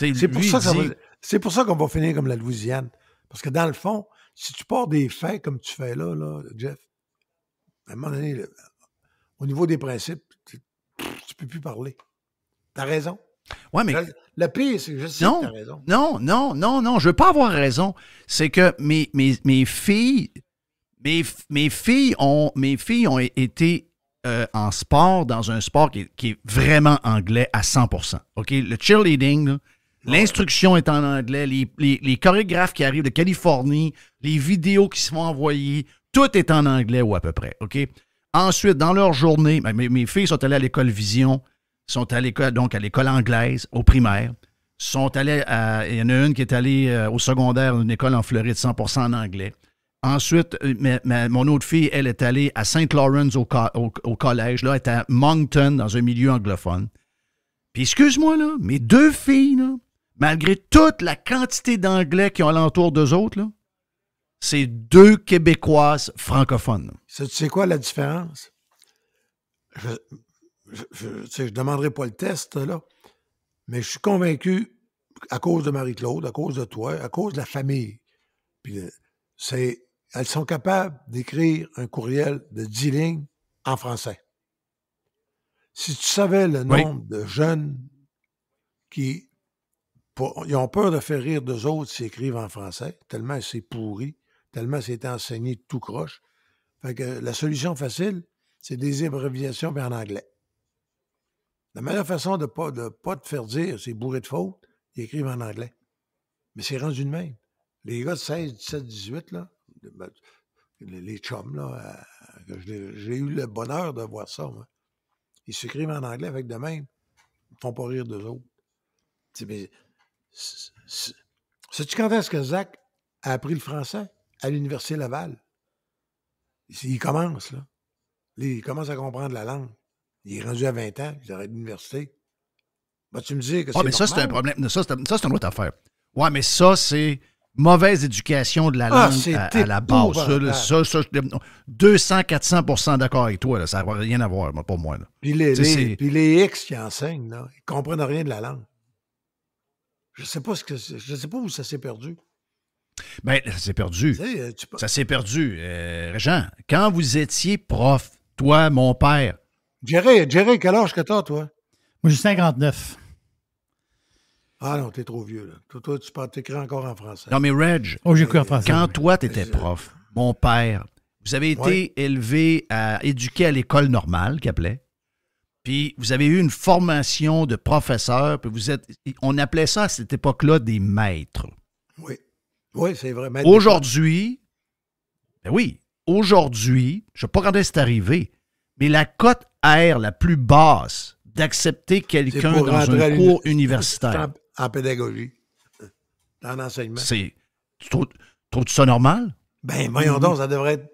C'est pour ça qu'on va finir comme la Louisiane. Parce que dans le fond, si tu pars des faits comme tu fais là, Jeff, à un moment donné, au niveau des principes, tu peux plus parler. T'as raison. Ouais, mais... Le pire, c'est que je sais que t'as raison. Non, je veux pas avoir raison. C'est que mes filles ont été en sport, dans un sport qui est vraiment anglais à 100%. OK? Le cheerleading, là, l'instruction est en anglais, les chorégraphes qui arrivent de Californie, les vidéos qui se font envoyer, tout est en anglais ou à peu près. OK? Ensuite, dans leur journée, mes filles sont allées à l'école Vision, sont allées donc à l'école anglaise, au primaire. Il y en a une qui est allée au secondaire, une école en Floride, 100% en anglais. Ensuite, mon autre fille, elle est allée à St. Lawrence au collège. Là, elle est à Moncton, dans un milieu anglophone. Puis excuse-moi, là, mes deux filles, là, malgré toute la quantité d'anglais qui ont alentour d'eux autres, là, c'est 2 Québécoises francophones. Tu sais quoi la différence? Je demanderai pas le test, là, mais je suis convaincu, à cause de Marie-Claude, à cause de toi, à cause de la famille, puis elles sont capables d'écrire un courriel de 10 lignes en français. Si tu savais le nombre de jeunes qui ils ont peur de faire rire d'eux autres s'ils écrivent en français, tellement c'est pourri, tellement c'est enseigné tout croche. Fait que la solution facile, c'est des abréviations mais en anglais. La meilleure façon de pas te faire dire c'est bourré de fautes, ils écrivent en anglais. Mais c'est rendu de même. Les gars de 16, 17, 18, là, les chums, là, j'ai eu le bonheur de voir ça, moi. Ils s'écrivent en anglais avec de même. Ils ne font pas rire d'eux autres. Sais-tu quand est-ce que Zach a appris le français? À l'Université Laval. Il commence, là. Il commence à comprendre la langue. Il est rendu à 20 ans, il arrête l'université. Tu me dis que c'est mais ça, normal. c'est un problème. Ça, c'est une autre affaire. Ouais, mais ça, c'est mauvaise éducation de la langue à la base. Ça, 200-400% d'accord avec toi. Là, ça n'a rien à voir, pas moi. Là. Puis les X qui enseignent, là, ils ne comprennent rien de la langue. Je sais pas où ça s'est perdu. Bien, ça s'est perdu. Ça s'est perdu. Jean, quand vous étiez prof, toi, mon père. Jerry, quel âge que t'as, toi? Moi, j'ai 59. Ah non, t'es trop vieux, là. Toi, tu t'écris encore en français. Non, mais Reg, j'écris en français. Quand toi, t'étais prof, mon père, vous avez été élevé éduqué à l'école normale, qu'il appelait. Puis vous avez eu une formation de professeur, puis on appelait ça à cette époque-là des maîtres. Oui, c'est vrai. Aujourd'hui, je ne sais pas quand c'est arrivé, mais la cote R la plus basse d'accepter quelqu'un dans un cours universitaire. En pédagogie, en enseignement. Tu trouves-tu ça normal? Ben, voyons donc, ça devrait être...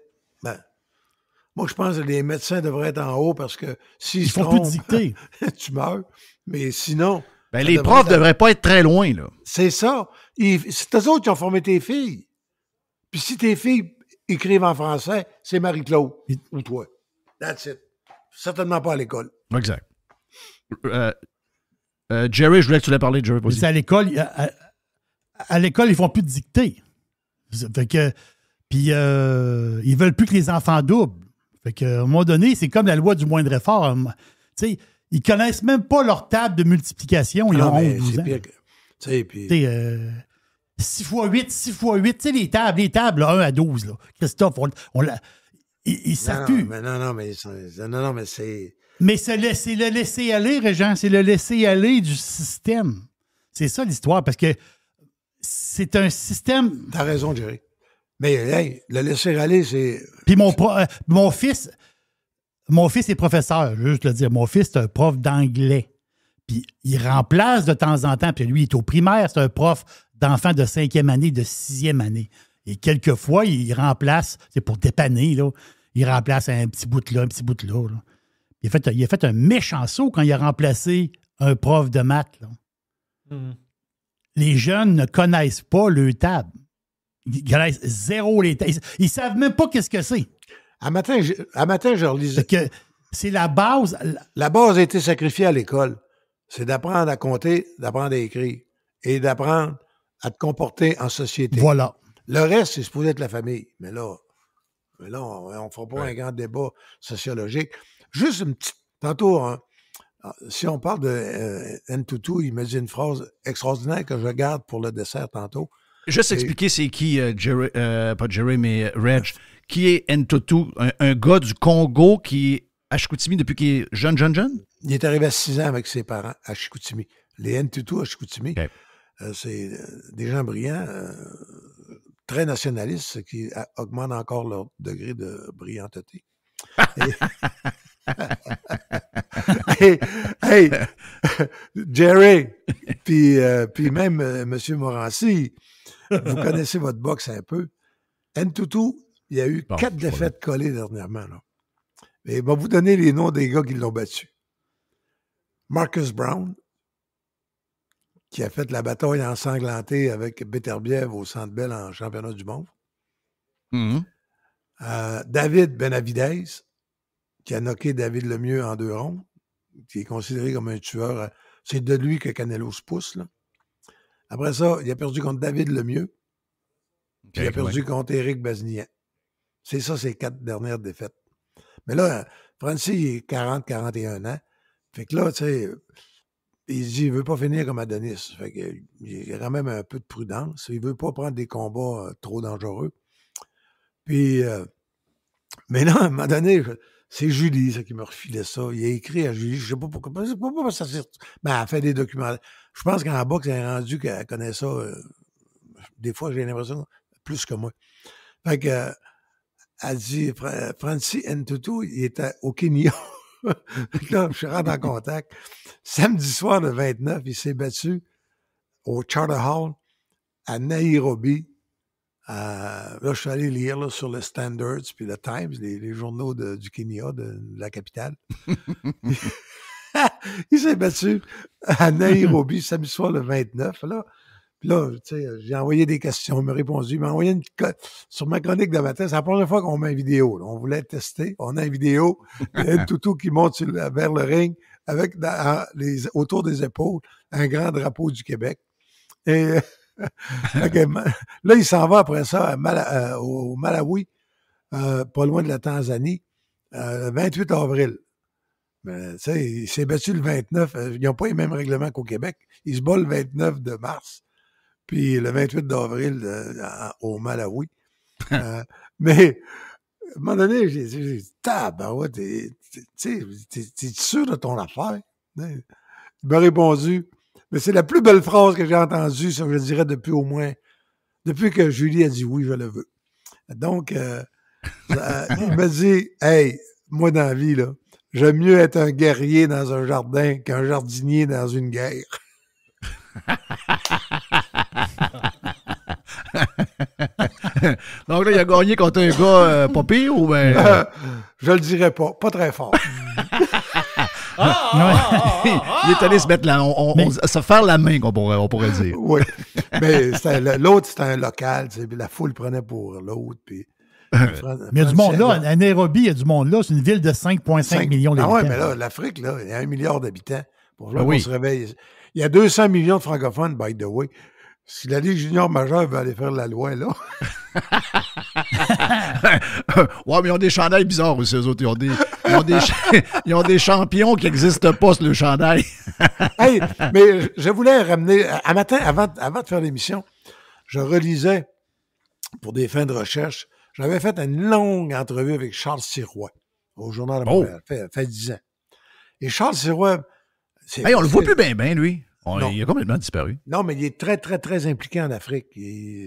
Moi, je pense que les médecins devraient être en haut parce que s'ils font plus dicter. Tu meurs. Mais sinon... les profs ne devraient pas être très loin, là. C'est ça. C'est eux autres qui ont formé tes filles. Puis si tes filles écrivent en français, c'est Marie-Claude ou toi. That's it. Certainement pas à l'école. Exact. Jerry, je voulais que tu l'aies parlé, Jerry. C'est à l'école. À l'école, ils font plus de dictée. Fait que... Puis ils veulent plus que les enfants doublent. Fait qu'à un moment donné, c'est comme la loi du moindre effort. Tu sais, ils connaissent même pas leur table de multiplication. Ils ont 11-12 ans. Pire que, puis... 6 x 8, 6 x 8. Tu sais, les tables, là, 1 à 12. Là. Christophe, ils savent plus. Non, mais c'est... Mais c'est le laisser aller, Régent. C'est le laisser aller du système. C'est ça l'histoire, parce que c'est un système... T'as raison, Jerry. Mais hey, le laisser aller, c'est... Puis mon fils est professeur, je veux juste le dire. Mon fils, c'est un prof d'anglais. Puis il remplace de temps en temps, puis lui, il est au primaire, c'est un prof d'enfants de 5e année, de 6e année. Et quelquefois, il remplace, c'est pour dépanner, là, il remplace un petit bout de là, un petit bout de là. Là. Il a fait un méchant saut quand il a remplacé un prof de maths. Là. Les jeunes ne connaissent pas le table. Ils connaissent zéro les tables. Ils ne savent même pas qu'est-ce que c'est. À matin, je relisais. C'est la base. La base a été sacrifiée à l'école. C'est d'apprendre à compter, d'apprendre à écrire et d'apprendre à te comporter en société. Voilà. Le reste, c'est supposé être la famille. Mais là on ne fera pas un grand débat sociologique. Juste une petite... Tantôt, si on parle de Ntutu, il me dit une phrase extraordinaire que je garde pour le dessert tantôt. Juste expliquer c'est qui, Jerry, pas Jerry, mais Reg, qui est Ntutu, un gars du Congo qui est à Chicoutimi depuis qu'il est jeune? Il est arrivé à 6 ans avec ses parents à Chicoutimi. Les Ntutu à Chicoutimi, okay. C'est des gens brillants, très nationalistes, qui augmentent encore leur degré de brillanteté. hey, Jerry, puis même M. Morancy, vous connaissez votre boxe un peu. Ntutu, il y a eu 4 défaites collées dernièrement. Là. Mais il va vous donner les noms des gars qui l'ont battu. Marcus Brown, qui a fait la bataille ensanglantée avec Beterbiev au Centre Bell en championnat du monde. David Benavidez, qui a knocké David Lemieux en 2 rondes, qui est considéré comme un tueur. C'est de lui que Canelo se pousse, là. Après ça, il a perdu contre David Lemieux. Puis il a perdu contre Éric Bazignan. C'est ça, ses 4 dernières défaites. Mais là, Francis, il est 40-41 ans. Fait que là, tu sais, il dit il veut pas finir comme Adonis. Fait que il a quand même un peu de prudence. Il veut pas prendre des combats trop dangereux. Puis, mais là, à un moment donné, c'est Julie, ça, qui me refilait ça. Il a écrit à Julie, je sais pas pourquoi. Je sais pas pourquoi ça sert. Mais elle a fait des documents. Je pense qu'en boxe, elle est rendue qu'elle connaît ça. Des fois, j'ai l'impression plus que moi. Fait que, elle dit, Francis Ntutu, il était au Kenya. Là, je rentre en contact. Samedi soir, le 29, il s'est battu au Charter Hall à Nairobi. Là, je suis allé lire là, sur le Standards puis le Times, les journaux du Kenya, de la capitale. Il s'est battu à Nairobi samedi soir, le 29. Là. Puis là, tu sais, j'ai envoyé des questions, il m'a répondu. Il m'a envoyé sur ma chronique de matin. C'est la première fois qu'on met une vidéo. Là. On voulait tester. On a une vidéo d'un toutou qui monte vers le ring avec autour des épaules un grand drapeau du Québec. Et là, il s'en va après ça au Malawi, pas loin de la Tanzanie, le 28 avril. Mais tu sais, il s'est battu le 29. Ils n'ont pas les mêmes règlements qu'au Québec. Il se bat le 29 de mars. Puis le 28 d'avril au Malawi. Mais à un moment donné, j'ai dit, tabarouette, t'es sûr de ton affaire? Il m'a répondu, mais c'est la plus belle phrase que j'ai entendue, ça, je dirais, depuis que Julie a dit oui, je le veux. Donc, il m'a dit, hey, moi dans la vie, là, j'aime mieux être un guerrier dans un jardin qu'un jardinier dans une guerre. Donc là, il a gagné contre un gars pas pire ou bien... Je le dirais pas très fort. Il est allé se mettre se faire la main, on pourrait dire. Oui, mais l'autre, c'était un local, la foule prenait pour l'autre, puis... Mais il y a du monde là, à Nairobi, il y a du monde là, c'est une ville de 5,5 millions d'habitants. Ah oui, mais là, l'Afrique, là, il y a 1 milliard d'habitants. Pour qu'on se réveille. Il y a 200 millions de francophones, by the way. Si la Ligue junior majeure veut aller faire la loi, là... Ouais, mais ils ont des chandails bizarres aussi, eux autres. Ils ont des champions qui n'existent pas, sur le chandail. Hey, mais je voulais ramener... Un matin, avant de faire l'émission, je relisais, pour des fins de recherche, j'avais fait une longue entrevue avec Charles Sirois au Journal de Montréal. Ça fait 10 ans. Et Charles Sirois... Hey, on le voit plus bien, lui. Il a complètement disparu. Non, mais il est très, très, très impliqué en Afrique.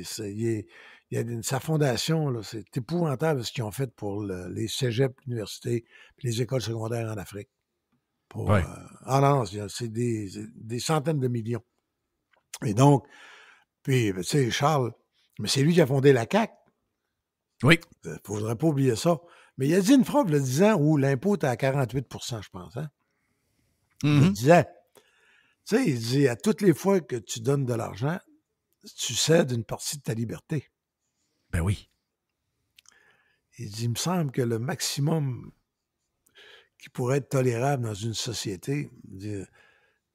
Sa fondation, là, c'est épouvantable ce qu'ils ont fait pour les cégeps, l'université et les écoles secondaires en Afrique. Non, c'est des centaines de millions. Et donc, puis, tu sais, Charles, mais c'est lui qui a fondé la CAQ. Oui. Il ne faudrait pas oublier ça. Mais il a dit une phrase il y a 10 ans où l'impôt était à 48 % je pense. Hein? Mm-hmm. Il disait, tu sais, il dit, à toutes les fois que tu donnes de l'argent, tu cèdes une partie de ta liberté. Ben oui. Il dit, il me semble que le maximum qui pourrait être tolérable dans une société,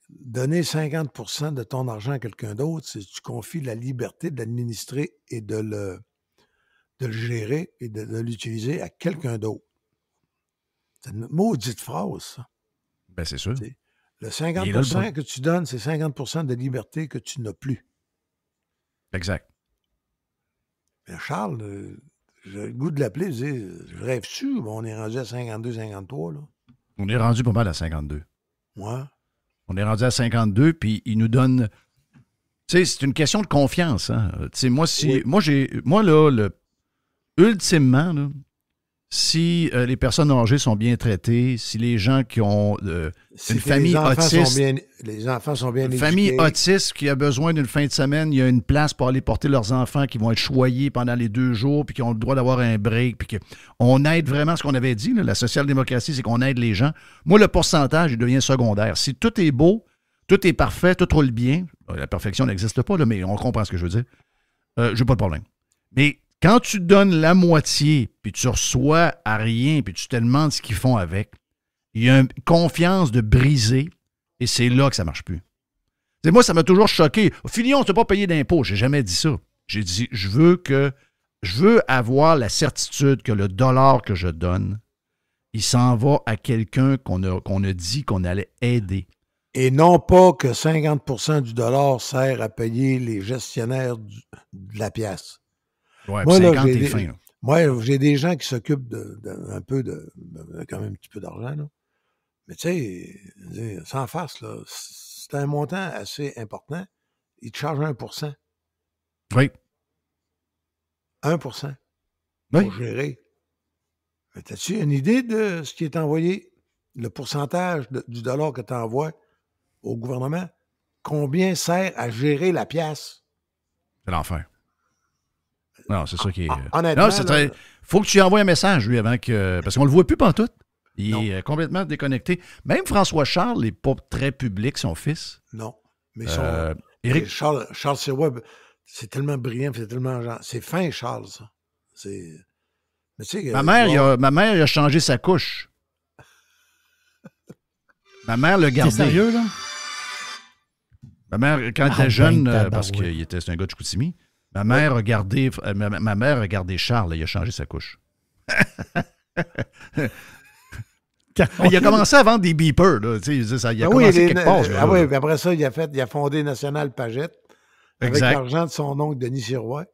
donner 50 % de ton argent à quelqu'un d'autre, c'est que tu confies la liberté de l'administrer et de le gérer et de l'utiliser à quelqu'un d'autre. C'est une maudite phrase, ça. Ben, c'est sûr. Le 50 % que tu donnes, c'est 50 % de liberté que tu n'as plus. Exact. Mais Charles, j'ai le goût de l'appeler, je rêve-tu? On est rendu à 52, 53, là. On est rendu pas mal à 52. Ouais. On est rendu à 52, puis il nous donne... Tu sais, c'est une question de confiance. Hein? Tu sais, ultimement, là, si les personnes âgées sont bien traitées, si les gens qui ont une famille autiste... les enfants sont bien éduqués. Une famille autiste qui a besoin d'une fin de semaine, il y a une place pour aller porter leurs enfants qui vont être choyés pendant les 2 jours, puis qui ont le droit d'avoir un break, puis qu'on aide vraiment ce qu'on avait dit, là, la social-démocratie, c'est qu'on aide les gens. Moi, le pourcentage, il devient secondaire. Si tout est beau, tout est parfait, tout roule bien. La perfection n'existe pas, là, mais on comprend ce que je veux dire. J'ai pas de problème. Mais quand tu donnes la moitié, puis tu reçois à rien, puis tu te demandes ce qu'ils font avec, il y a une confiance de briser, et c'est là que ça marche plus. T'sais, moi, ça m'a toujours choqué. Fillon, tu n'as pas payé d'impôts. J'ai jamais dit ça. J'ai dit, je veux avoir la certitude que le dollar que je donne, il s'en va à quelqu'un qu'on a dit qu'on allait aider. Et non pas que 50% du dollar sert à payer les gestionnaires de la pièce. Ouais, moi, 50, là, t'es fin. Là. Moi, j'ai des gens qui s'occupent un peu de quand même un petit peu d'argent, là. Mais tu sais, sans face, là, c'est un montant assez important. Ils te chargent 1%. Oui. 1% Oui. pour gérer. As-tu une idée de ce qui est envoyé? Le pourcentage du dollar que tu envoies au gouvernement? Combien sert à gérer la pièce? C'est l'enfer. Non, c'est ça qui est... Honnêtement, non, faut que tu lui envoies un message, lui, avant que... Parce qu'on le voit plus pantoute. Il est complètement déconnecté. Même François Charles n'est pas très public, son fils. Non. Mais Éric... Charles Sirois, c'est tellement brillant, c'est tellement genre... C'est fin, Charles, ça. C'est... Mais tu sais, ma mère, il a changé sa couche. Ma mère l'a gardé. C'est sérieux, là? Ma mère, quand elle était jeune, parce c'est un gars de Chicoutimi, ma mère a gardé Charles, il a changé sa couche. Il a commencé à vendre des beepers. Là, ça, il a commencé quelque part. Oui, puis après ça, il a fondé National Pagette avec l'argent de son oncle Denis Sirois.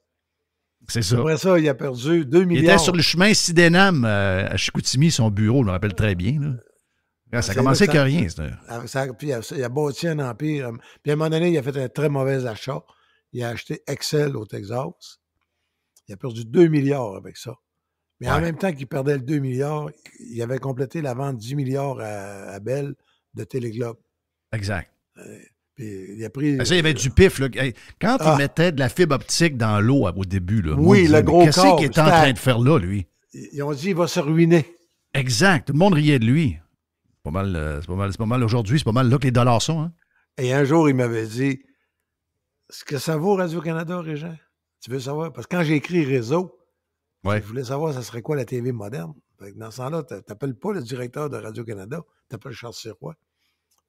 C'est ça. Après ça, il a perdu 2 milliards. Il était sur le chemin Sydenham à Chicoutimi, son bureau, je me rappelle très bien. Là. Ça a commencé avec rien. Puis il a bâti un empire. Puis à un moment donné, il a fait un très mauvais achat. Il a acheté Excel au Texas. Il a perdu 2 milliards avec ça. Mais en même temps qu'il perdait le 2 milliards, il avait complété la vente de 10 milliards à Bell de Téléglobe. Exact. Puis il a pris... Ça, il y avait du pif. Là. Quand il mettait de la fibre optique dans l'eau au début, là, oui, le gros qu'est-ce qu'il était en train de faire là, lui? Ils ont dit il va se ruiner. Exact. Tout le monde riait de lui. C'est pas mal aujourd'hui, c'est pas mal là que les dollars sont. Hein? Et un jour, il m'avait dit, ce que ça vaut Radio-Canada, Régent? Tu veux savoir? Parce que quand j'ai écrit Réseau, je voulais savoir ça serait quoi la TV moderne. Fait que dans ce temps-là, tu n'appelles pas le directeur de Radio-Canada, tu appelles Charles Sirois.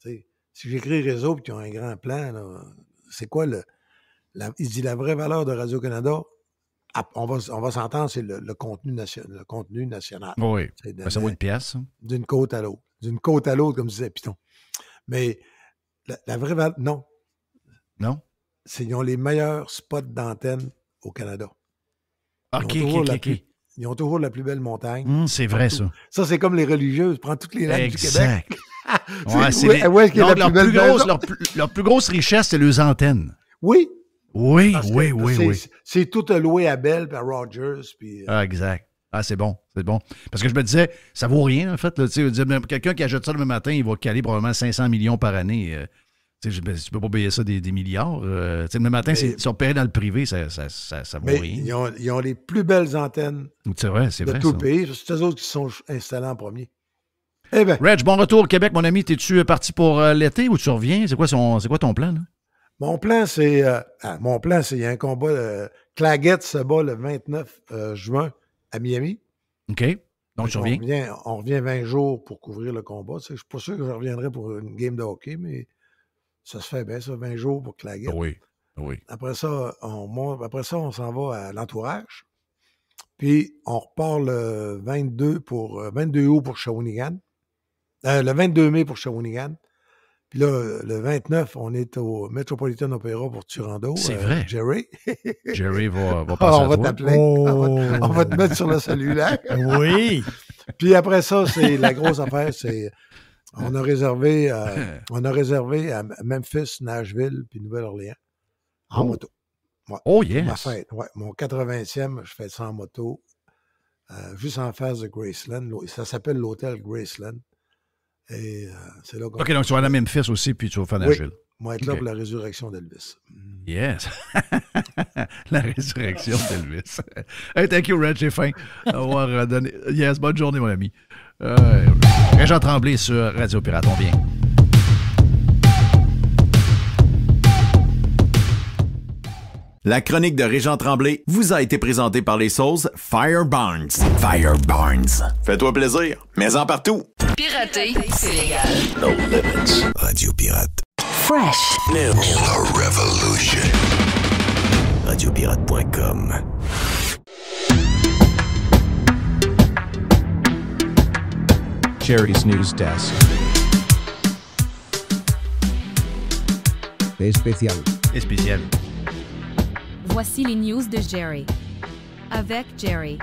Si j'écris Réseau et qu'ils ont un grand plan, là, c'est quoi il dit la vraie valeur de Radio-Canada, on va s'entendre, c'est le contenu national. Oui, ça vaut une pièce. D'une côte à l'autre. D'une côte à l'autre, comme disait Python. Mais la vraie valeur, non. Non? Ils ont les meilleurs spots d'antenne au Canada. OK. Ils ont toujours la plus belle montagne. C'est vrai, ça. Ça, c'est comme les religieuses. Prends toutes les lacs du Québec. Leur plus grosse richesse, c'est les antennes. Oui. Oui. C'est tout loué à Bell et à Rogers. Puis, exact. Ah, c'est bon. Parce que je me disais, ça vaut rien, en fait. Là, quelqu'un qui achète ça le matin, il va caler probablement 500 millions par année. Tu peux pas payer ça des milliards. Le matin, si on paierait dans le privé, ça vaut rien. Ils ont les plus belles antennes de tout le pays. C'est eux autres qui sont installés en premier. Eh bien. Reg, bon retour au Québec, mon ami. T'es-tu parti pour l'été ou tu reviens? C'est quoi ton plan? Là? Mon plan, c'est... il y a un combat. Claggett se bat le 29 juin à Miami. OK. Donc, tu reviens? On revient 20 jours pour couvrir le combat. Je ne suis pas sûr que je reviendrai pour une game de hockey, mais ça se fait bien, ça, 20 jours pour Claggett. Oui. Après ça, on s'en va à l'entourage. Puis, on repart le 22 août pour Shawinigan. Le 22 mai pour Shawinigan. Puis là, le 29, on est au Metropolitan Opera pour Turando. C'est vrai. Jerry. Jerry va passer on va t'appeler. On va te mettre sur le cellulaire. Oui. Puis après ça, c'est la grosse affaire, on a réservé à Memphis, Nashville puis Nouvelle-Orléans en moto. Ouais. Oh yes. Ma fête, ouais. Mon 80e, je fais ça en moto, juste en face de Graceland. Ça s'appelle l'hôtel Graceland. Et c'est là qu'on... OK, donc tu vas aller à Memphis aussi, puis tu vas faire Nashville. Oui, on va être là pour la résurrection d'Elvis. Yes. La résurrection d'Elvis. Hey, thank you, Reg, j'ai faim. Yes, bonne journée, mon ami. Régent Tremblay sur Radio Pirate, on vient. La chronique de Régent Tremblay vous a été présentée par les sauces Fire Barnes. Fire Barnes. Fais-toi plaisir, mets-en partout. Pirater, c'est légal. No limits. Radio Pirate. Fresh. New Revolution. Radiopirate.com. Jerry's News Desk. Especial. Spécial. Voici les news de Jerry. Avec Jerry.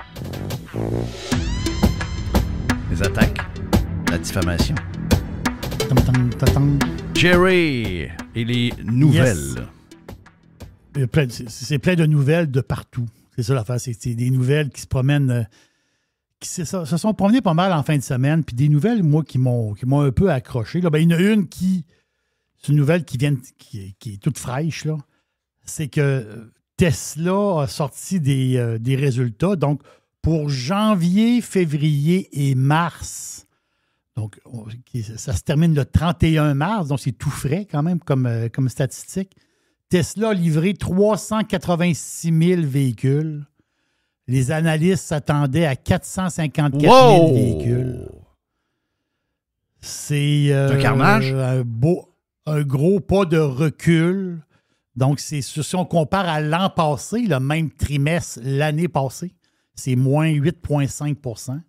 Les attaques, la diffamation. Tam-tam-tam-tam. Jerry et les nouvelles. C'est plein de nouvelles de partout. C'est ça l'affaire. C'est des nouvelles qui se promènent, qui se sont promenées pas mal en fin de semaine. Puis des nouvelles, moi, qui m'ont un peu accroché. Là, ben, il y en a une c'est une nouvelle qui est toute fraîche. Là. C'est que Tesla a sorti des résultats. Donc, pour janvier, février et mars, donc ça se termine le 31 mars, donc c'est tout frais quand même comme statistique. Tesla a livré 386 000 véhicules. Les analystes s'attendaient à 454 000 véhicules. C'est un carnage. Un gros pas de recul. Donc, si on compare à l'an passé, le même trimestre l'année passée, c'est moins 8,5 %.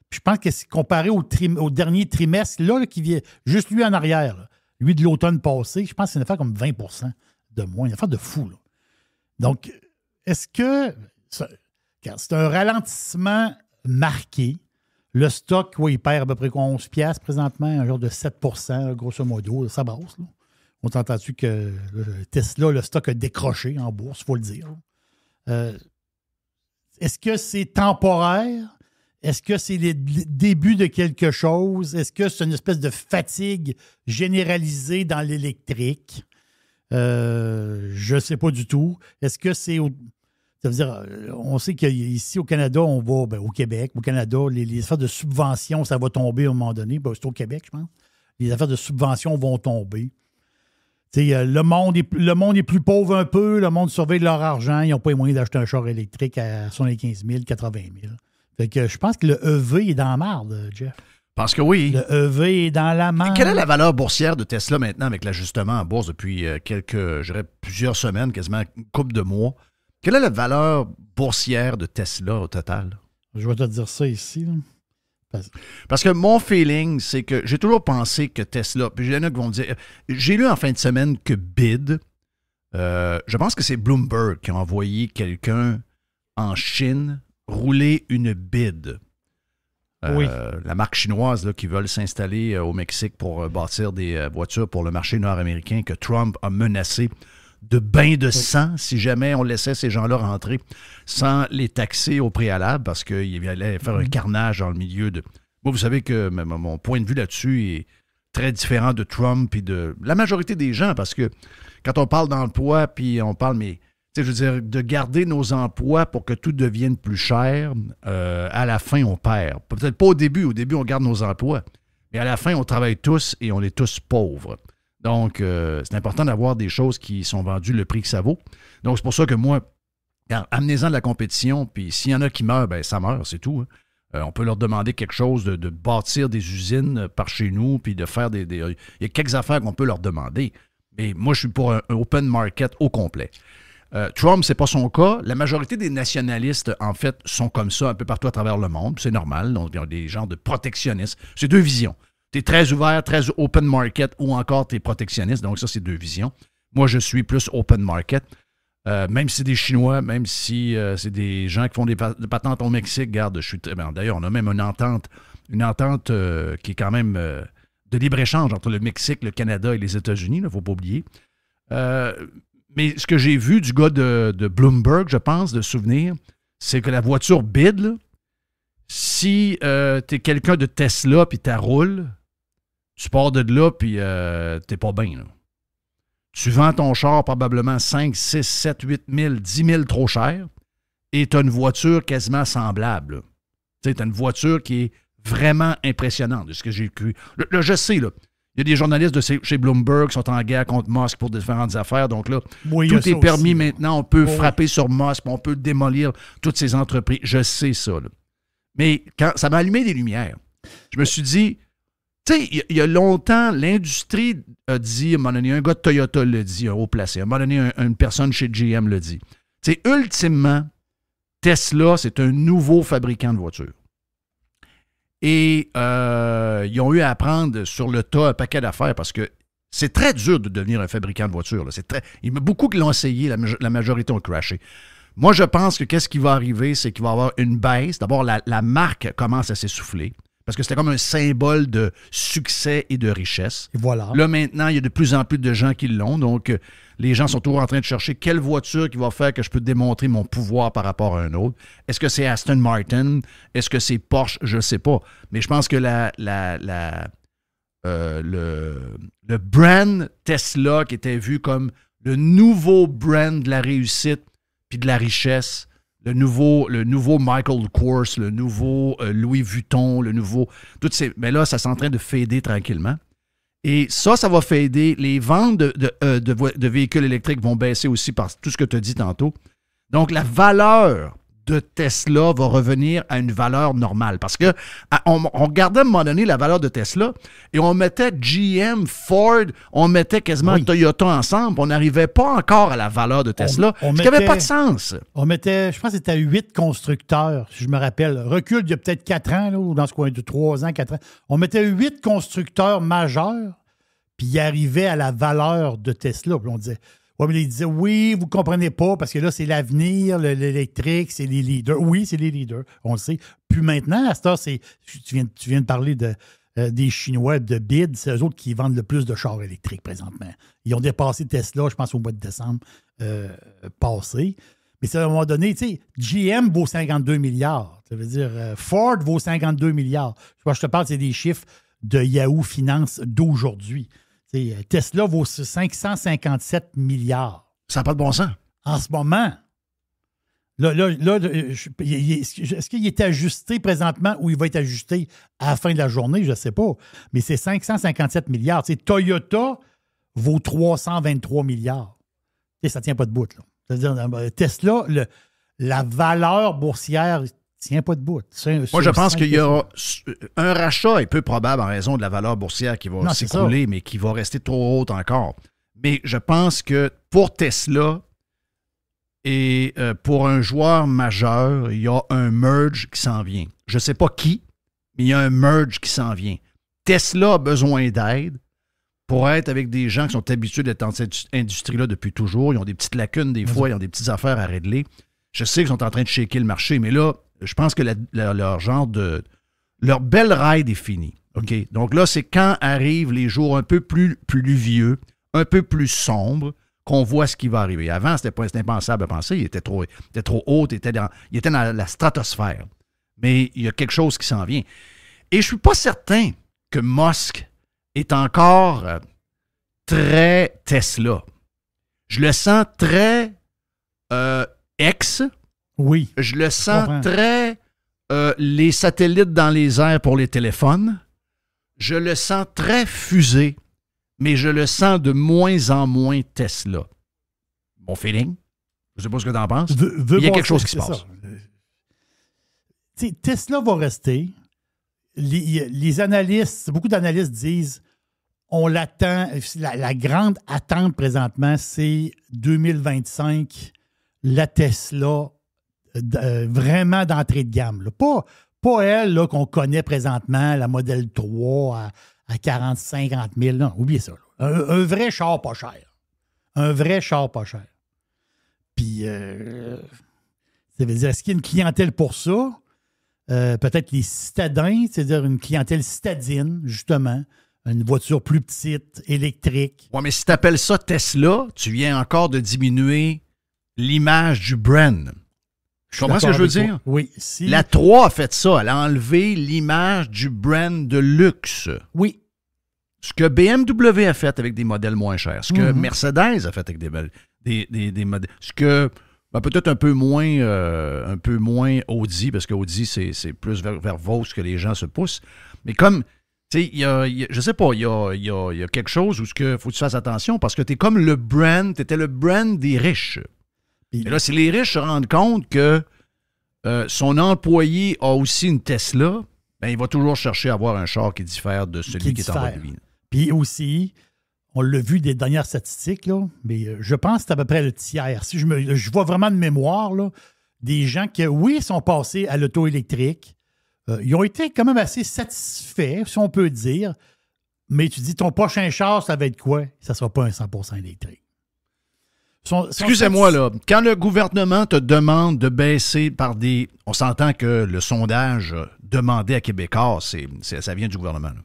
Puis je pense que c'est comparé au dernier trimestre, là, qui vient juste lui en arrière, là, lui de l'automne passé, je pense que c'est une affaire comme 20 % de moins, une affaire de fou. Là. Donc, est-ce que c'est un ralentissement marqué? Le stock, il perd à peu près 11 piastres présentement, un genre de 7 % grosso modo, ça brasse. Là. On t'entend-tu que Tesla, le stock a décroché en bourse, il faut le dire. Est-ce que c'est temporaire? Est-ce que c'est le début de quelque chose? Est-ce que c'est une espèce de fatigue généralisée dans l'électrique? Je ne sais pas du tout. Est-ce que c'est... Ça veut dire, on sait qu'ici au Canada, on va, au Québec, au Canada, les affaires de subvention, ça va tomber à un moment donné. C'est au Québec, je pense. Les affaires de subvention vont tomber. Le monde est plus pauvre un peu, le monde surveille leur argent, ils n'ont pas les moyens d'acheter un char électrique à 75 000, 80 000. Fait que je pense que le EV est dans la marde, Jeff. Parce que oui. Le EV est dans la marde. Quelle est la valeur boursière de Tesla maintenant avec l'ajustement en bourse depuis plusieurs semaines, quasiment une couple de mois? Quelle est la valeur boursière de Tesla au total? Je vais te dire ça ici. Là. Parce que mon feeling, c'est que j'ai toujours pensé que Tesla, puis il y en a qui vont me dire, j'ai lu en fin de semaine que BID, je pense que c'est Bloomberg qui a envoyé quelqu'un en Chine rouler une BID. Oui. La marque chinoise là, qui veulent s'installer au Mexique pour bâtir des voitures pour le marché nord-américain que Trump a menacé de bain de sang si jamais on laissait ces gens-là rentrer sans les taxer au préalable parce qu'il allait faire un carnage dans le milieu de... Moi, vous savez que mon point de vue là-dessus est très différent de Trump et de la majorité des gens parce que quand on parle d'emploi puis on parle, mais je veux dire, de garder nos emplois pour que tout devienne plus cher, à la fin, on perd. Peut-être pas au début. Au début, on garde nos emplois. Mais à la fin, on travaille tous et on est tous pauvres. Donc, c'est important d'avoir des choses qui sont vendues le prix que ça vaut. Donc, c'est pour ça que moi, amenez-en de la compétition, puis s'il y en a qui meurent, ben ça meurt, c'est tout. Hein. On peut leur demander quelque chose, de bâtir des usines par chez nous, puis de faire des... Il y a quelques affaires qu'on peut leur demander. Mais moi, je suis pour un open market au complet. Trump, c'est pas son cas. La majorité des nationalistes, en fait, sont comme ça un peu partout à travers le monde. C'est normal. Donc, il y a des genres de protectionnistes. C'est deux visions. Tu es très ouvert, très open market ou encore tu es protectionniste. Donc, ça, c'est deux visions. Moi, je suis plus open market. Même si c'est des Chinois, même si c'est des gens qui font des patentes au Mexique, regarde, je suis très... D'ailleurs, on a même une entente qui est quand même de libre-échange entre le Mexique, le Canada et les États-Unis, il ne faut pas oublier. Mais ce que j'ai vu du gars de Bloomberg, je pense, de souvenir, c'est que la voiture BID, là, si tu es quelqu'un de Tesla puis tu roules, tu pars de là puis t'es pas bien. Là. Tu vends ton char probablement 5, 6, 7, 8 000, 10 000 trop cher et tu as une voiture quasiment semblable. Tu as une voiture qui est vraiment impressionnante de ce que j'ai cru. Là, je sais, là, Il y a des journalistes chez Bloomberg qui sont en guerre contre Musk pour différentes affaires. Donc là, Oui, il y a tout ça est permis aussi. maintenant. On peut Oui. frapper sur Musk, on peut démolir toutes ces entreprises. Je sais ça. Là. Mais quand ça m'a allumé des lumières. Je me suis dit, tu sais, il y a longtemps, l'industrie a dit, à un moment donné, un gars de Toyota l'a dit, un haut placé. À un moment donné, une personne chez GM l'a dit. Tu sais, ultimement, Tesla, c'est un nouveau fabricant de voitures. Et ils ont eu à apprendre sur le tas un paquet d'affaires parce que c'est très dur de devenir un fabricant de voitures. Là. Il y en a beaucoup qui l'ont essayé, la majorité ont crashé. Moi, je pense que qu'est-ce qui va arriver, c'est qu'il va y avoir une baisse. D'abord, la marque commence à s'essouffler parce que c'était comme un symbole de succès et de richesse. Et voilà. Là, maintenant, il y a de plus en plus de gens qui l'ont. Donc, les gens sont toujours en train de chercher quelle voiture qui va faire que je peux démontrer mon pouvoir par rapport à un autre. Est-ce que c'est Aston Martin? Est-ce que c'est Porsche? Je ne sais pas. Mais je pense que le brand Tesla qui était vu comme le nouveau brand de la réussite puis de la richesse, le nouveau Michael Kors, le nouveau Louis Vuitton, le nouveau... Mais là, ça c'est en train de fader tranquillement. Et ça va fader. Les ventes de véhicules électriques vont baisser aussi par tout ce que tu as dit tantôt. Donc, la valeur de Tesla va revenir à une valeur normale. Parce que on regardait à un moment donné la valeur de Tesla et on mettait GM, Ford, on mettait quasiment Toyota ensemble. On n'arrivait pas encore à la valeur de Tesla. Ce qui n'avait pas de sens. On mettait, je pense que c'était 8 constructeurs, si je me rappelle. Recul il y a peut-être 4 ans, là, ou dans ce coin de 3 ans, 4 ans. On mettait 8 constructeurs majeurs, puis ils arrivaient à la valeur de Tesla. Puis on disait... Ouais, mais ils disaient, oui, vous ne comprenez pas, parce que là, c'est l'avenir, l'électrique, c'est les leaders. Oui, c'est les leaders, on le sait. Puis maintenant, à cette heure, tu viens de parler des Chinois de BID, c'est eux autres qui vendent le plus de chars électriques présentement. Ils ont dépassé Tesla, je pense, au mois de décembre passé. Mais c'est à un moment donné, tu sais, GM vaut 52 milliards. Ça veut dire Ford vaut 52 milliards. Je te parle, c'est des chiffres de Yahoo Finance d'aujourd'hui. T'sais, Tesla vaut 557 milliards. Ça n'a pas de bon sens. En ce moment. Est-ce qu'il est ajusté présentement ou il va être ajusté à la fin de la journée? Je ne sais pas. Mais c'est 557 milliards. T'sais, Toyota vaut 323 milliards. T'sais, ça ne tient pas de bout. Là. C'est-à-dire, Tesla, la valeur boursière... tient pas de bout. Moi, je pense qu'il y a un rachat est peu probable en raison de la valeur boursière qui va s'écrouler, mais qui va rester trop haute encore. Mais je pense que pour Tesla et pour un joueur majeur, il y a un merge qui s'en vient. Je ne sais pas qui, mais il y a un merge qui s'en vient. Tesla a besoin d'aide pour être avec des gens qui sont habitués d'être dans cette industrie-là depuis toujours. Ils ont des petites lacunes des fois, ils ont des petites affaires à régler. Je sais qu'ils sont en train de shaker le marché, mais là, je pense que leur belle ride est finie. Okay? Donc là, c'est quand arrivent les jours un peu plus pluvieux, un peu plus sombres, qu'on voit ce qui va arriver. Avant, c'était impensable à penser. Il était trop haut, il était dans la stratosphère. Mais il y a quelque chose qui s'en vient. Et je ne suis pas certain que Musk est encore très Tesla. Je le sens très ex. Oui. Je le sens très les satellites dans les airs pour les téléphones. Je le sens très fusé, mais je le sens de moins en moins Tesla. Mon feeling. Je ne sais pas ce que tu en penses. Il y a quelque chose qui se passe. Tesla va rester. Les analystes, beaucoup d'analystes disent on l'attend. La grande attente présentement, c'est 2025, la Tesla vraiment d'entrée de gamme. Là. Pas elle là, qu'on connaît présentement, la Model 3 à 40-50 000. Non, oubliez ça. Un vrai char pas cher. Un vrai char pas cher. Puis, ça veut dire, est-ce qu'il y a une clientèle pour ça? Peut-être les citadins, c'est-à-dire une clientèle citadine, justement. Une voiture plus petite, électrique. Oui, mais si tu appelles ça Tesla, tu viens encore de diminuer l'image du brand. Tu comprends ce que je veux dire? Oui. La 3 a fait ça. Elle a enlevé l'image du brand de luxe. Oui. Ce que BMW a fait avec des modèles moins chers. Ce que Mercedes a fait avec des modèles. Ce que peut-être un peu moins Audi, parce qu'Audi, c'est plus vers Vauxhall que les gens se poussent. Mais comme Tu sais, je sais pas, il y a quelque chose où il faut que tu fasses attention parce que tu es comme le brand, tu étais le brand des riches. Et là, si les riches se rendent compte que son employé a aussi une Tesla, ben, il va toujours chercher à avoir un char qui diffère de celui qui est en bas de lui. Puis aussi, on l'a vu des dernières statistiques, là, mais je pense que c'est à peu près le tiers. Si je vois vraiment de mémoire, là, des gens qui, oui, sont passés à l'auto électrique, ils ont été quand même assez satisfaits, si on peut dire, mais tu dis, ton prochain char, ça va être quoi? Ça ne sera pas un 100% électrique. Excusez-moi, là, quand le gouvernement te demande de baisser par des... On s'entend que le sondage demandé à Québécois, ça vient du gouvernement, là.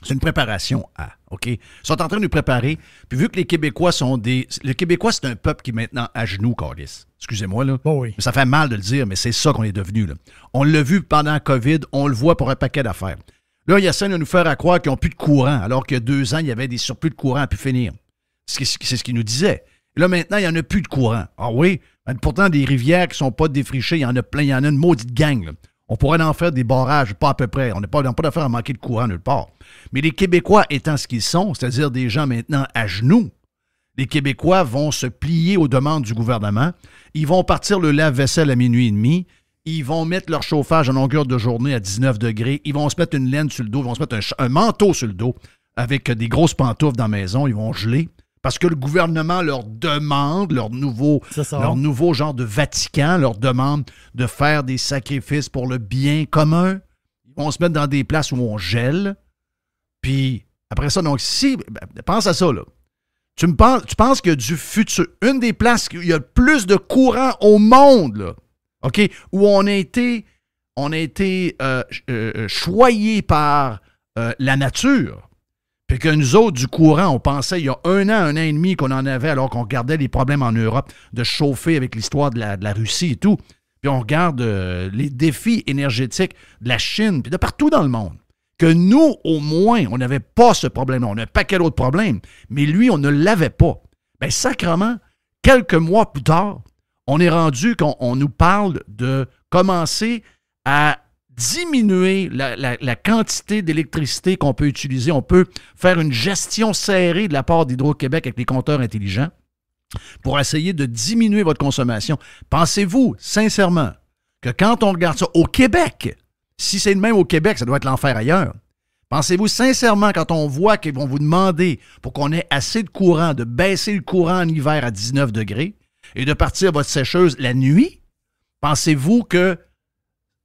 C'est une préparation à, OK? Ils sont en train de nous préparer. Puis vu que les Québécois sont des... Le Québécois, c'est un peuple qui est maintenant à genoux, câlisse. Excusez-moi, là. Oh oui. Ça fait mal de le dire, mais c'est ça qu'on est devenu, là. On l'a vu pendant la COVID, on le voit pour un paquet d'affaires. Là, il essaie de nous faire croire qu'ils n'ont plus de courant, alors qu'il y a 2 ans, il y avait des surplus de courant à pu finir. C'est ce qu'il nous disait. Et là, maintenant, il n'y en a plus de courant. Ah oui? Pourtant, des rivières qui ne sont pas défrichées, il y en a plein. Il y en a une maudite gang, là. On pourrait en faire des barrages, pas à peu près. On n'a pas d'affaire à manquer de courant nulle part. Mais les Québécois étant ce qu'ils sont, c'est-à-dire des gens maintenant à genoux, les Québécois vont se plier aux demandes du gouvernement. Ils vont partir le lave-vaisselle à minuit et demi. Ils vont mettre leur chauffage en longueur de journée à 19 degrés. Ils vont se mettre une laine sur le dos. Ils vont se mettre un manteau sur le dos avec des grosses pantoufles dans la maison. Ils vont geler. Parce que le gouvernement leur demande, leur nouveau genre de Vatican, leur demande de faire des sacrifices pour le bien commun. Ils vont se mettre dans des places où on gèle. Puis, après ça, donc, pense à ça, là. Tu penses que du futur, une des places où il y a le plus de courant au monde, là, OK, où on a été choyés par la nature, puis que nous autres, du courant, on pensait il y a un an et demi qu'on en avait alors qu'on regardait les problèmes en Europe de chauffer avec l'histoire de la Russie et tout. Puis on regarde les défis énergétiques de la Chine puis de partout dans le monde. Que nous, au moins, on n'avait pas ce problème-là. On a un paquet d'autres problèmes, mais lui, on ne l'avait pas. Bien, sacrément, quelques mois plus tard, on est rendu qu'on nous parle de commencer à diminuer la quantité d'électricité qu'on peut utiliser. On peut faire une gestion serrée de la part d'Hydro-Québec avec les compteurs intelligents pour essayer de diminuer votre consommation. Pensez-vous, sincèrement, que quand on regarde ça au Québec, si c'est le même au Québec, ça doit être l'enfer ailleurs. Pensez-vous sincèrement, quand on voit qu'ils vont vous demander, pour qu'on ait assez de courant, de baisser le courant en hiver à 19 degrés et de partir votre sécheuse la nuit, pensez-vous que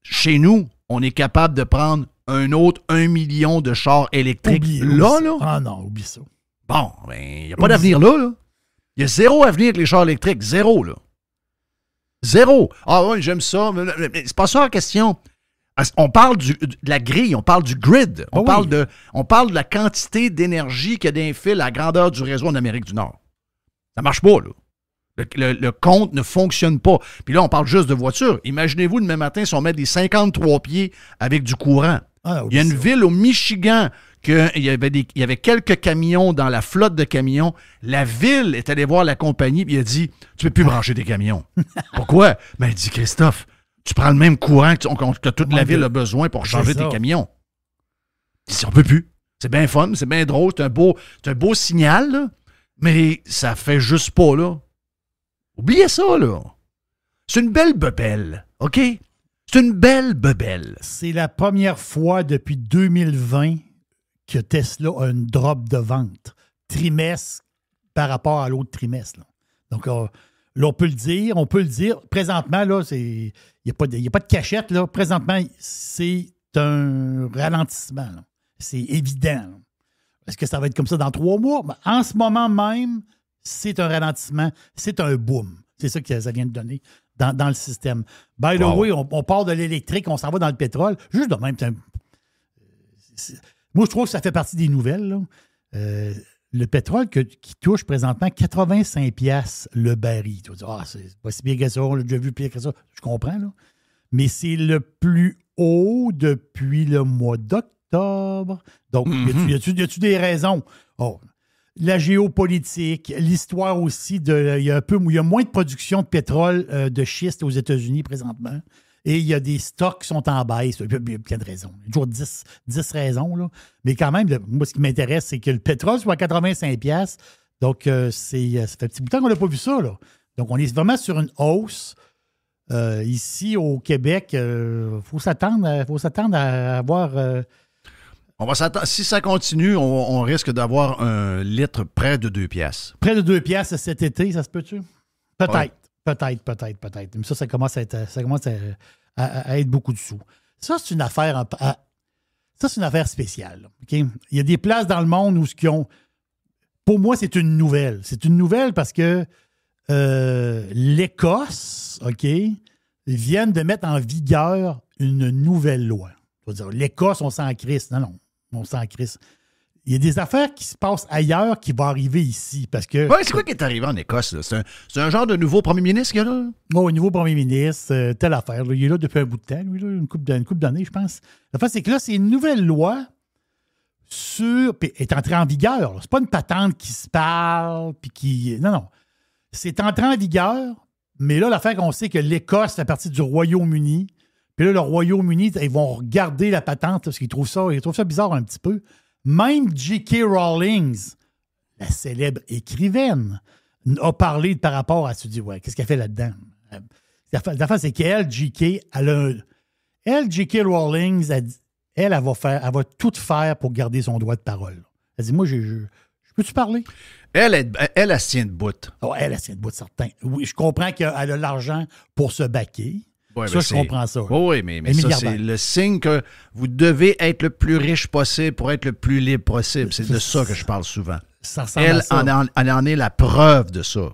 chez nous, on est capable de prendre un autre 1 million de chars électriques là? Ah non, oublie ça. Bon, ben, il n'y a pas d'avenir là. Il y a zéro avenir avec les chars électriques. Zéro, là. Zéro. Ah oui, j'aime ça. Mais c'est pas ça la question. On parle de la grille, on parle du grid. On parle de la quantité d'énergie qu'il y a d'un fil à la grandeur du réseau en Amérique du Nord. Ça marche pas, là. Le compte ne fonctionne pas. Puis là, on parle juste de voitures. Imaginez-vous, demain matin, si on met des 53 pieds avec du courant. Il y a une ville au Michigan qu'il y avait quelques camions dans la flotte de camions. La ville est allée voir la compagnie et a dit « Tu ne peux plus brancher tes camions. » Pourquoi? Ben, il dit « Christophe, tu prends le même courant que toute la ville a besoin pour changer tes camions. » Il dit « On ne peut plus. C'est bien fun, c'est bien drôle, c'est un beau signal, là, mais ça fait juste pas, là. » Oubliez ça, là. C'est une belle bebelle, OK? C'est une belle bebelle. C'est la première fois depuis 2020 que Tesla a une drop de vente trimestre par rapport à l'autre trimestre. Là. Donc, là, on peut le dire. Présentement, là, il n'y a pas de cachette. Là. Présentement, c'est un ralentissement. Là. C'est évident. Là. Est-ce que ça va être comme ça dans 3 mois? Ben, en ce moment même, c'est un ralentissement, c'est un boom. C'est ça que ça vient de donner dans le système. By the way, on part de l'électrique, on s'en va dans le pétrole. Juste de même. Moi, je trouve que ça fait partie des nouvelles. Là. Le pétrole qui touche présentement 85$ le baril. Tu vas dire, c'est pas si bien que ça, on l'a déjà vu pire que ça. Je comprends, là. Mais c'est le plus haut depuis le mois d'octobre. Donc, y a-tu des raisons? La géopolitique, l'histoire aussi il y a moins de production de pétrole de schiste aux États-Unis présentement. Et il y a des stocks qui sont en baisse. Il y a plein de raisons. Il y a toujours 10 raisons. Là. Mais quand même, moi, ce qui m'intéresse, c'est que le pétrole soit à 85$. Donc, ça fait un petit bout de temps qu'on n'a pas vu ça. Là. Donc, on est vraiment sur une hausse. Ici, au Québec, il faut s'attendre à avoir... Si ça continue, on risque d'avoir un litre près de 2$. Près de 2$ cet été, ça se peut-tu? Peut-être. Ouais. Peut-être. Mais ça commence à être beaucoup de sous. Ça, c'est une affaire spéciale. OK? Il y a des places dans le monde où pour moi, c'est une nouvelle. C'est une nouvelle parce que l'Écosse, OK, viennent de mettre en vigueur une nouvelle loi. Je veux dire, l'Écosse, on s'en crisse. Non, on s'en crisse. Il y a des affaires qui se passent ailleurs qui vont arriver ici. Parce que. Ouais, c'est quoi qui est arrivé en Écosse? Là? C'est un genre de nouveau premier ministre qu'il y a là? Oh, un nouveau premier ministre, telle affaire. Là. Il est là depuis un bout de temps, lui, là, une couple d'années, je pense. La fait, c'est que là, c'est une nouvelle loi est entrée en vigueur. Là. C'est pas une patente qui se parle, puis qui. Non. C'est entré en vigueur, mais là, l'affaire qu'on sait que l'Écosse fait partie du Royaume-Uni. Puis là, le Royaume-Uni, ils vont regarder la patente parce qu'ils trouvent ça bizarre un petit peu. Même J.K. Rowling, la célèbre écrivaine, a parlé par rapport à ça. Tu dis, ouais, qu'est-ce qu'elle fait là-dedans? L'affaire, c'est qu'elle, J.K. J.K. Rowling, elle va tout faire pour garder son droit de parole. Elle dit, moi, je peux-tu parler? Elle se tient debout. Oh, elle se tient debout, certain. Oui, je comprends qu'elle a l'argent pour se baquer. Ouais, ça, je comprends ça. Oui, mais ça, c'est le signe que vous devez être le plus riche possible pour être le plus libre possible. C'est de ça que je parle souvent. Ça ressemble à ça. Elle en est la preuve de ça.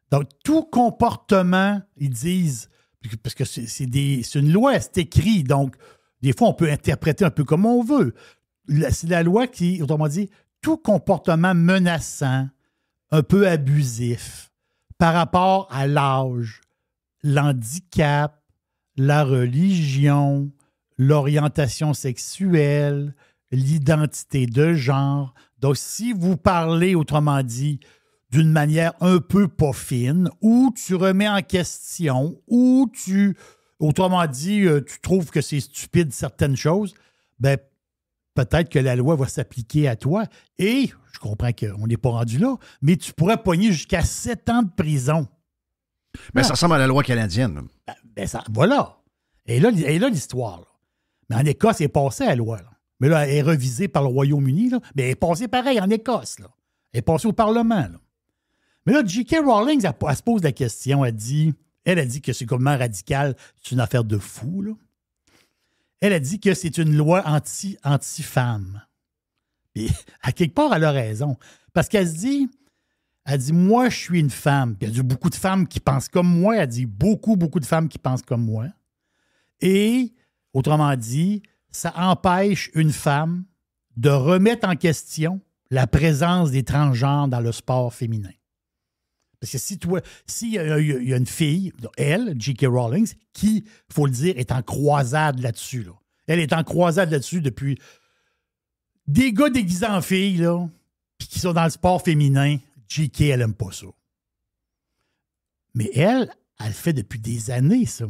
Donc, tout comportement, ils disent, parce que c'est une loi, c'est écrit, donc des fois, on peut interpréter un peu comme on veut. C'est la loi qui, autrement dit, tout comportement menaçant, un peu abusif, par rapport à l'âge, l'handicap, la religion, l'orientation sexuelle, l'identité de genre. Donc, si vous parlez, autrement dit, d'une manière un peu pas fine, ou tu remets en question, ou autrement dit, tu trouves que c'est stupide certaines choses, ben peut-être que la loi va s'appliquer à toi. Et, je comprends qu'on n'est pas rendu là, mais tu pourrais pogner jusqu'à 7 ans de prison. Ben, ça ressemble à la loi canadienne. Voilà. Et là l'histoire. Là. Mais en Écosse, elle est passée à la loi. Là. Mais là, elle est revisée par le Royaume-Uni. Là. Mais elle est passée pareil en Écosse. Là. Elle est passée au Parlement. Là. Mais là, J.K. Rowling, elle se pose la question. Elle a dit que c'est complètement radical. C'est une affaire de fou. Là. Elle a dit que c'est une loi anti-femme. Et à quelque part, elle a raison. Parce qu'elle se dit... Elle dit, moi, je suis une femme. Puis elle dit, beaucoup de femmes qui pensent comme moi. Elle dit, beaucoup de femmes qui pensent comme moi. Et, autrement dit, ça empêche une femme de remettre en question la présence des transgenres dans le sport féminin. Parce que s'il y a une fille, elle, J.K. Rowling, qui, il faut le dire, est en croisade là-dessus. Là. Elle est en croisade là-dessus depuis des gars déguisés en filles, là, puis qui sont dans le sport féminin. J.K., elle n'aime pas ça. Mais elle fait depuis des années, ça.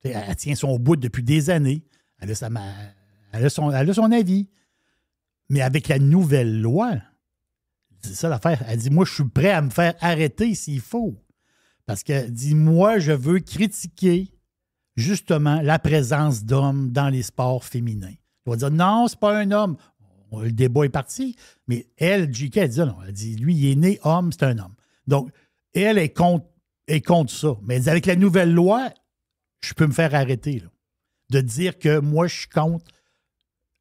Elle tient son bout depuis des années. Elle a son avis. Mais avec la nouvelle loi, c'est ça l'affaire. Elle dit, moi, je suis prêt à me faire arrêter s'il faut. Parce qu'elle dit, moi, je veux critiquer justement la présence d'hommes dans les sports féminins. Elle va dire, non, c'est pas un homme. Le débat est parti, mais elle, J.K., elle dit non. Elle dit, lui, il est né homme, c'est un homme. Donc, elle est contre ça. Mais elle dit, avec la nouvelle loi, je peux me faire arrêter. Là, de dire que moi, je suis contre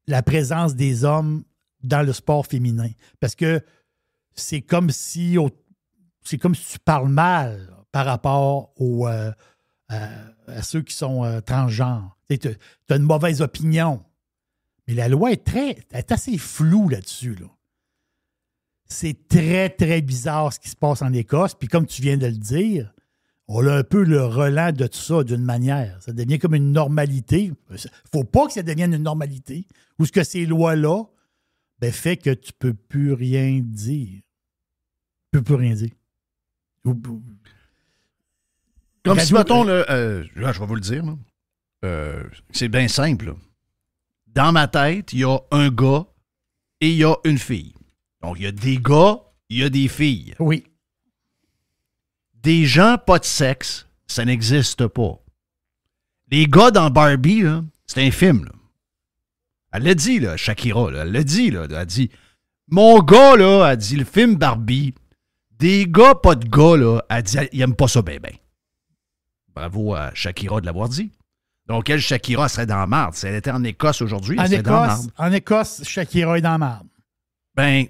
la présence des hommes dans le sport féminin. Parce que c'est comme si tu parles mal là, par rapport à ceux qui sont transgenres. Tu as une mauvaise opinion. Mais la loi est assez floue là-dessus. Là. C'est très, très bizarre ce qui se passe en Écosse. Puis comme tu viens de le dire, on a un peu le relent de tout ça d'une manière. Ça devient comme une normalité. Il ne faut pas que ça devienne une normalité. Ou ce que ces lois-là fait que tu ne peux plus rien dire. Tu ne peux plus rien dire. Comme si, mettons, là, je vais vous le dire, là. c'est bien simple. Dans ma tête, il y a un gars et il y a une fille. Donc, il y a des gars, il y a des filles. Oui. Des gens pas de sexe, ça n'existe pas. Les gars dans Barbie, là, c'est un film. Là. Elle l'a dit, là, Shakira. Là, elle l'a dit. Là, elle a dit, mon gars, là, a dit, le film Barbie, des gars pas de gars, là, elle dit, il aime pas ça ben. Bravo à Shakira de l'avoir dit. Donc, elle, Shakira, elle serait dans la marde. Si elle était en Écosse aujourd'hui, elle serait dans la marde. En Écosse, Shakira est dans la marde. Ben,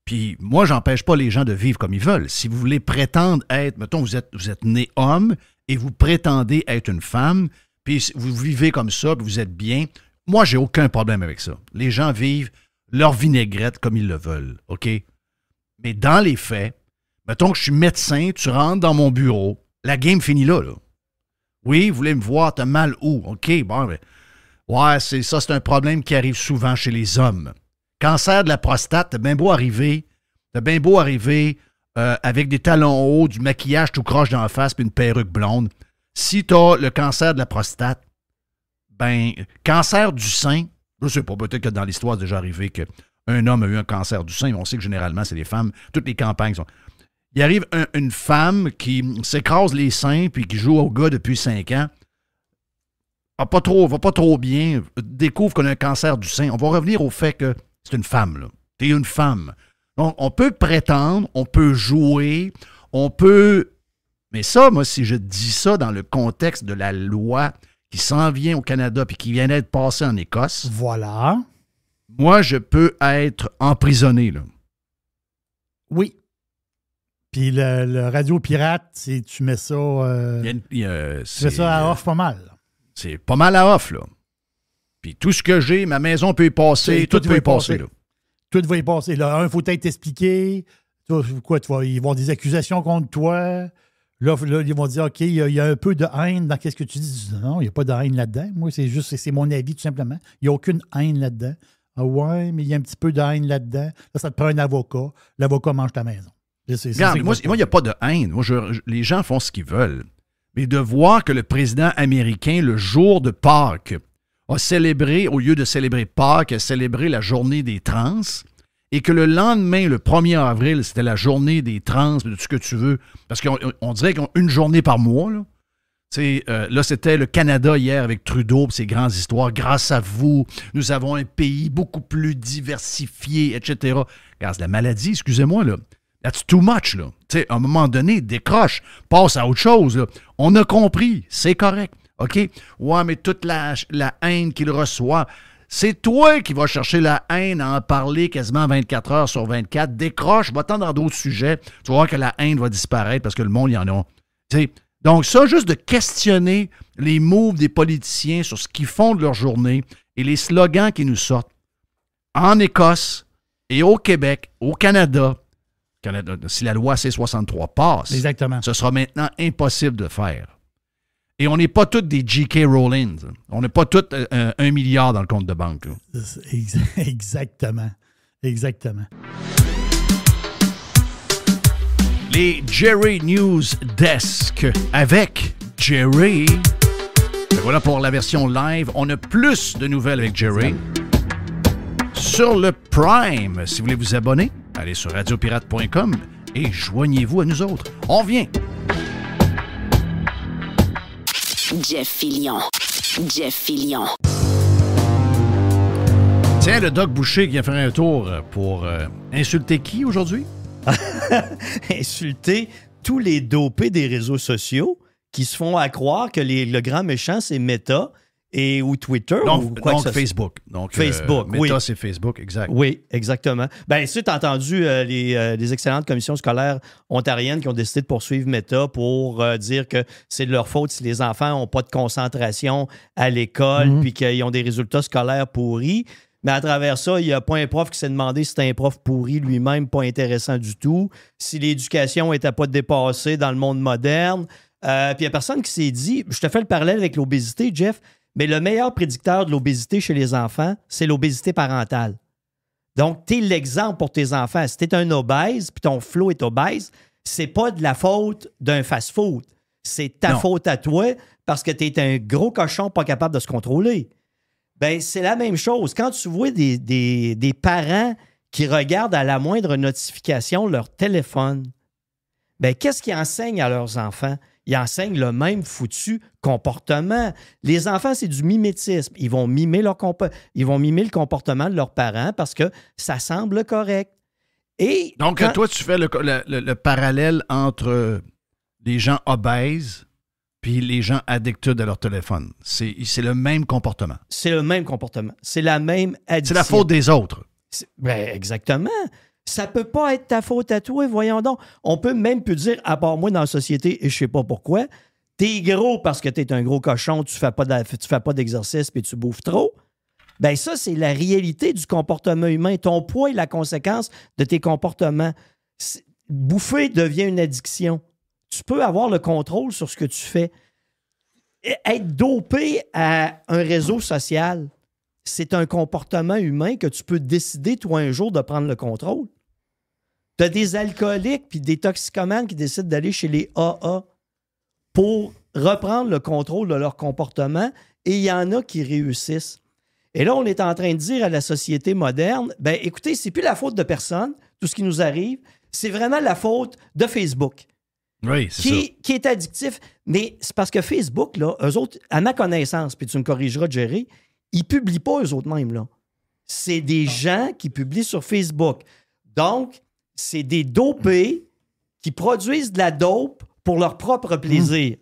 puis moi, j'empêche pas les gens de vivre comme ils veulent. Si vous voulez prétendre être, mettons, vous êtes né homme et vous prétendez être une femme, puis vous vivez comme ça, puis vous êtes bien, moi, j'ai aucun problème avec ça. Les gens vivent leur vinaigrette comme ils le veulent, OK? Mais dans les faits, mettons que je suis médecin, tu rentres dans mon bureau, la game finit là. Oui, vous voulez me voir, t'as mal où? OK, bon, ben, ouais, c'est un problème qui arrive souvent chez les hommes. Cancer de la prostate, t'as bien beau arriver avec des talons hauts, du maquillage tout croche dans la face puis une perruque blonde. Si t'as le cancer de la prostate, ben, cancer du sein, je sais pas, peut-être que dans l'histoire, c'est déjà arrivé qu'un homme a eu un cancer du sein, mais on sait que généralement, c'est les femmes. Toutes les campagnes sont... Il arrive une femme qui s'écrase les seins puis qui joue au gars depuis 5 ans. Va pas trop bien. Découvre qu'on a un cancer du sein. On va revenir au fait que c'est une femme, là. T'es une femme. Donc, on peut prétendre, on peut jouer, on peut... Mais ça, moi, si je dis ça dans le contexte de la loi qui s'en vient au Canada puis qui vient d'être passée en Écosse... Voilà. Moi, je peux être emprisonné, là. Oui. Puis le radio pirate, tu mets ça... tu mets ça à off pas mal. C'est pas mal à off, là. Puis tout ce que j'ai, ma maison peut y passer, tout va y passer, là. Tout va y passer. Là, il faut être expliqué. Ils vont avoir des accusations contre toi. Là, ils vont dire, OK, il y a un peu de haine dans qu'est-ce que tu dis. Non, il n'y a pas de haine là-dedans. Moi, c'est mon avis, tout simplement. Il n'y a aucune haine là-dedans. Ah ouais, mais il y a un petit peu de haine là-dedans. Là, ça te prend un avocat. L'avocat mange ta maison. Regarde, moi, il n'y a pas de haine. Moi, les gens font ce qu'ils veulent. Mais de voir que le président américain, le jour de Pâques, a célébré, au lieu de célébrer Pâques, a célébré la journée des trans, et que le lendemain, le 1er avril, c'était la journée des trans, de tout ce que tu veux, parce qu'on dirait qu'ils ont une journée par mois, là. Là, c'était le Canada hier avec Trudeau et ses grandes histoires. Grâce à vous, nous avons un pays beaucoup plus diversifié, etc. Regarde, la maladie, excusez-moi, là. That's too much, là. T'sais, à un moment donné, décroche, passe à autre chose, là. On a compris, c'est correct, OK? Ouais, mais toute la haine qu'il reçoit, c'est toi qui vas chercher la haine à en parler quasiment 24 heures sur 24. Décroche, va-t'en dans d'autres sujets. Tu vas voir que la haine va disparaître parce que le monde, il y en a. T'sais, donc ça, juste de questionner les moves des politiciens sur ce qu'ils font de leur journée et les slogans qui nous sortent en Écosse et au Québec, au Canada, si la loi C-63 passe, exactement, ce sera maintenant impossible de faire. Et on n'est pas tous des J.K. Rowling. On n'est pas tous 1 milliard dans le compte de banque. Là. Exactement. Exactement. Les Jerry News Desk avec Jerry. Et voilà pour la version live. On a plus de nouvelles avec Jerry. Sur le Prime, si vous voulez vous abonner, allez sur radiopirate.com et joignez-vous à nous autres. On vient. Jeff Fillion. Tiens, le Doc Boucher qui vient faire un tour pour insulter qui aujourd'hui? Insulter tous les dopés des réseaux sociaux qui se font à croire que le grand méchant, c'est Meta ou Twitter. Donc ou Facebook. Donc, Facebook, Meta, oui. c'est Facebook, exact. Oui, exactement. Bien, si tu as entendu les excellentes commissions scolaires ontariennes qui ont décidé de poursuivre Meta pour dire que c'est de leur faute si les enfants n'ont pas de concentration à l'école puis qu'ils ont des résultats scolaires pourris. Mais à travers ça, il n'y a pas un prof qui s'est demandé si c'était un prof pourri lui-même, pas intéressant du tout, si l'éducation n'était pas dépassée dans le monde moderne. Puis il n'y a personne qui s'est dit, je te fais le parallèle avec l'obésité, Jeff, mais le meilleur prédicteur de l'obésité chez les enfants, c'est l'obésité parentale. Donc, tu es l'exemple pour tes enfants. Si tu es un obèse puis ton flot est obèse, c'est pas de la faute d'un fast-food. c'est ta faute à toi parce que tu es un gros cochon pas capable de se contrôler. Ben, c'est la même chose. Quand tu vois des parents qui regardent à la moindre notification leur téléphone, ben, qu'est-ce qu'ils enseignent à leurs enfants? Ils enseignent le même foutu comportement. Les enfants, c'est du mimétisme. Ils vont mimer le comportement de leurs parents parce que ça semble correct. Et donc, toi, tu fais le parallèle entre les gens obèses puis les gens addicted à leur téléphone. C'est le même comportement. C'est le même comportement. C'est la même addiction. C'est la faute des autres. Ben, exactement. Ça peut pas être ta faute à toi, voyons donc. On peut même plus dire, à part moi dans la société, et je sais pas pourquoi, t'es gros parce que t'es un gros cochon, tu fais pas d'exercice puis tu bouffes trop. Ben ça, c'est la réalité du comportement humain. Ton poids est la conséquence de tes comportements. Bouffer devient une addiction. Tu peux avoir le contrôle sur ce que tu fais. Être dopé à un réseau social, c'est un comportement humain que tu peux décider, toi, un jour, de prendre le contrôle. Tu as des alcooliques puis des toxicomanes qui décident d'aller chez les AA pour reprendre le contrôle de leur comportement et il y en a qui réussissent. Et là, on est en train de dire à la société moderne, ben écoutez, c'est plus la faute de personne, tout ce qui nous arrive, c'est vraiment la faute de Facebook. Oui, c'est ça. Qui est addictif. Mais c'est parce que Facebook, là, eux autres, à ma connaissance, puis tu me corrigeras, Jerry, ils publient pas eux autres mêmes, là. C'est des gens qui publient sur Facebook. Donc, c'est des dopés qui produisent de la dope pour leur propre plaisir.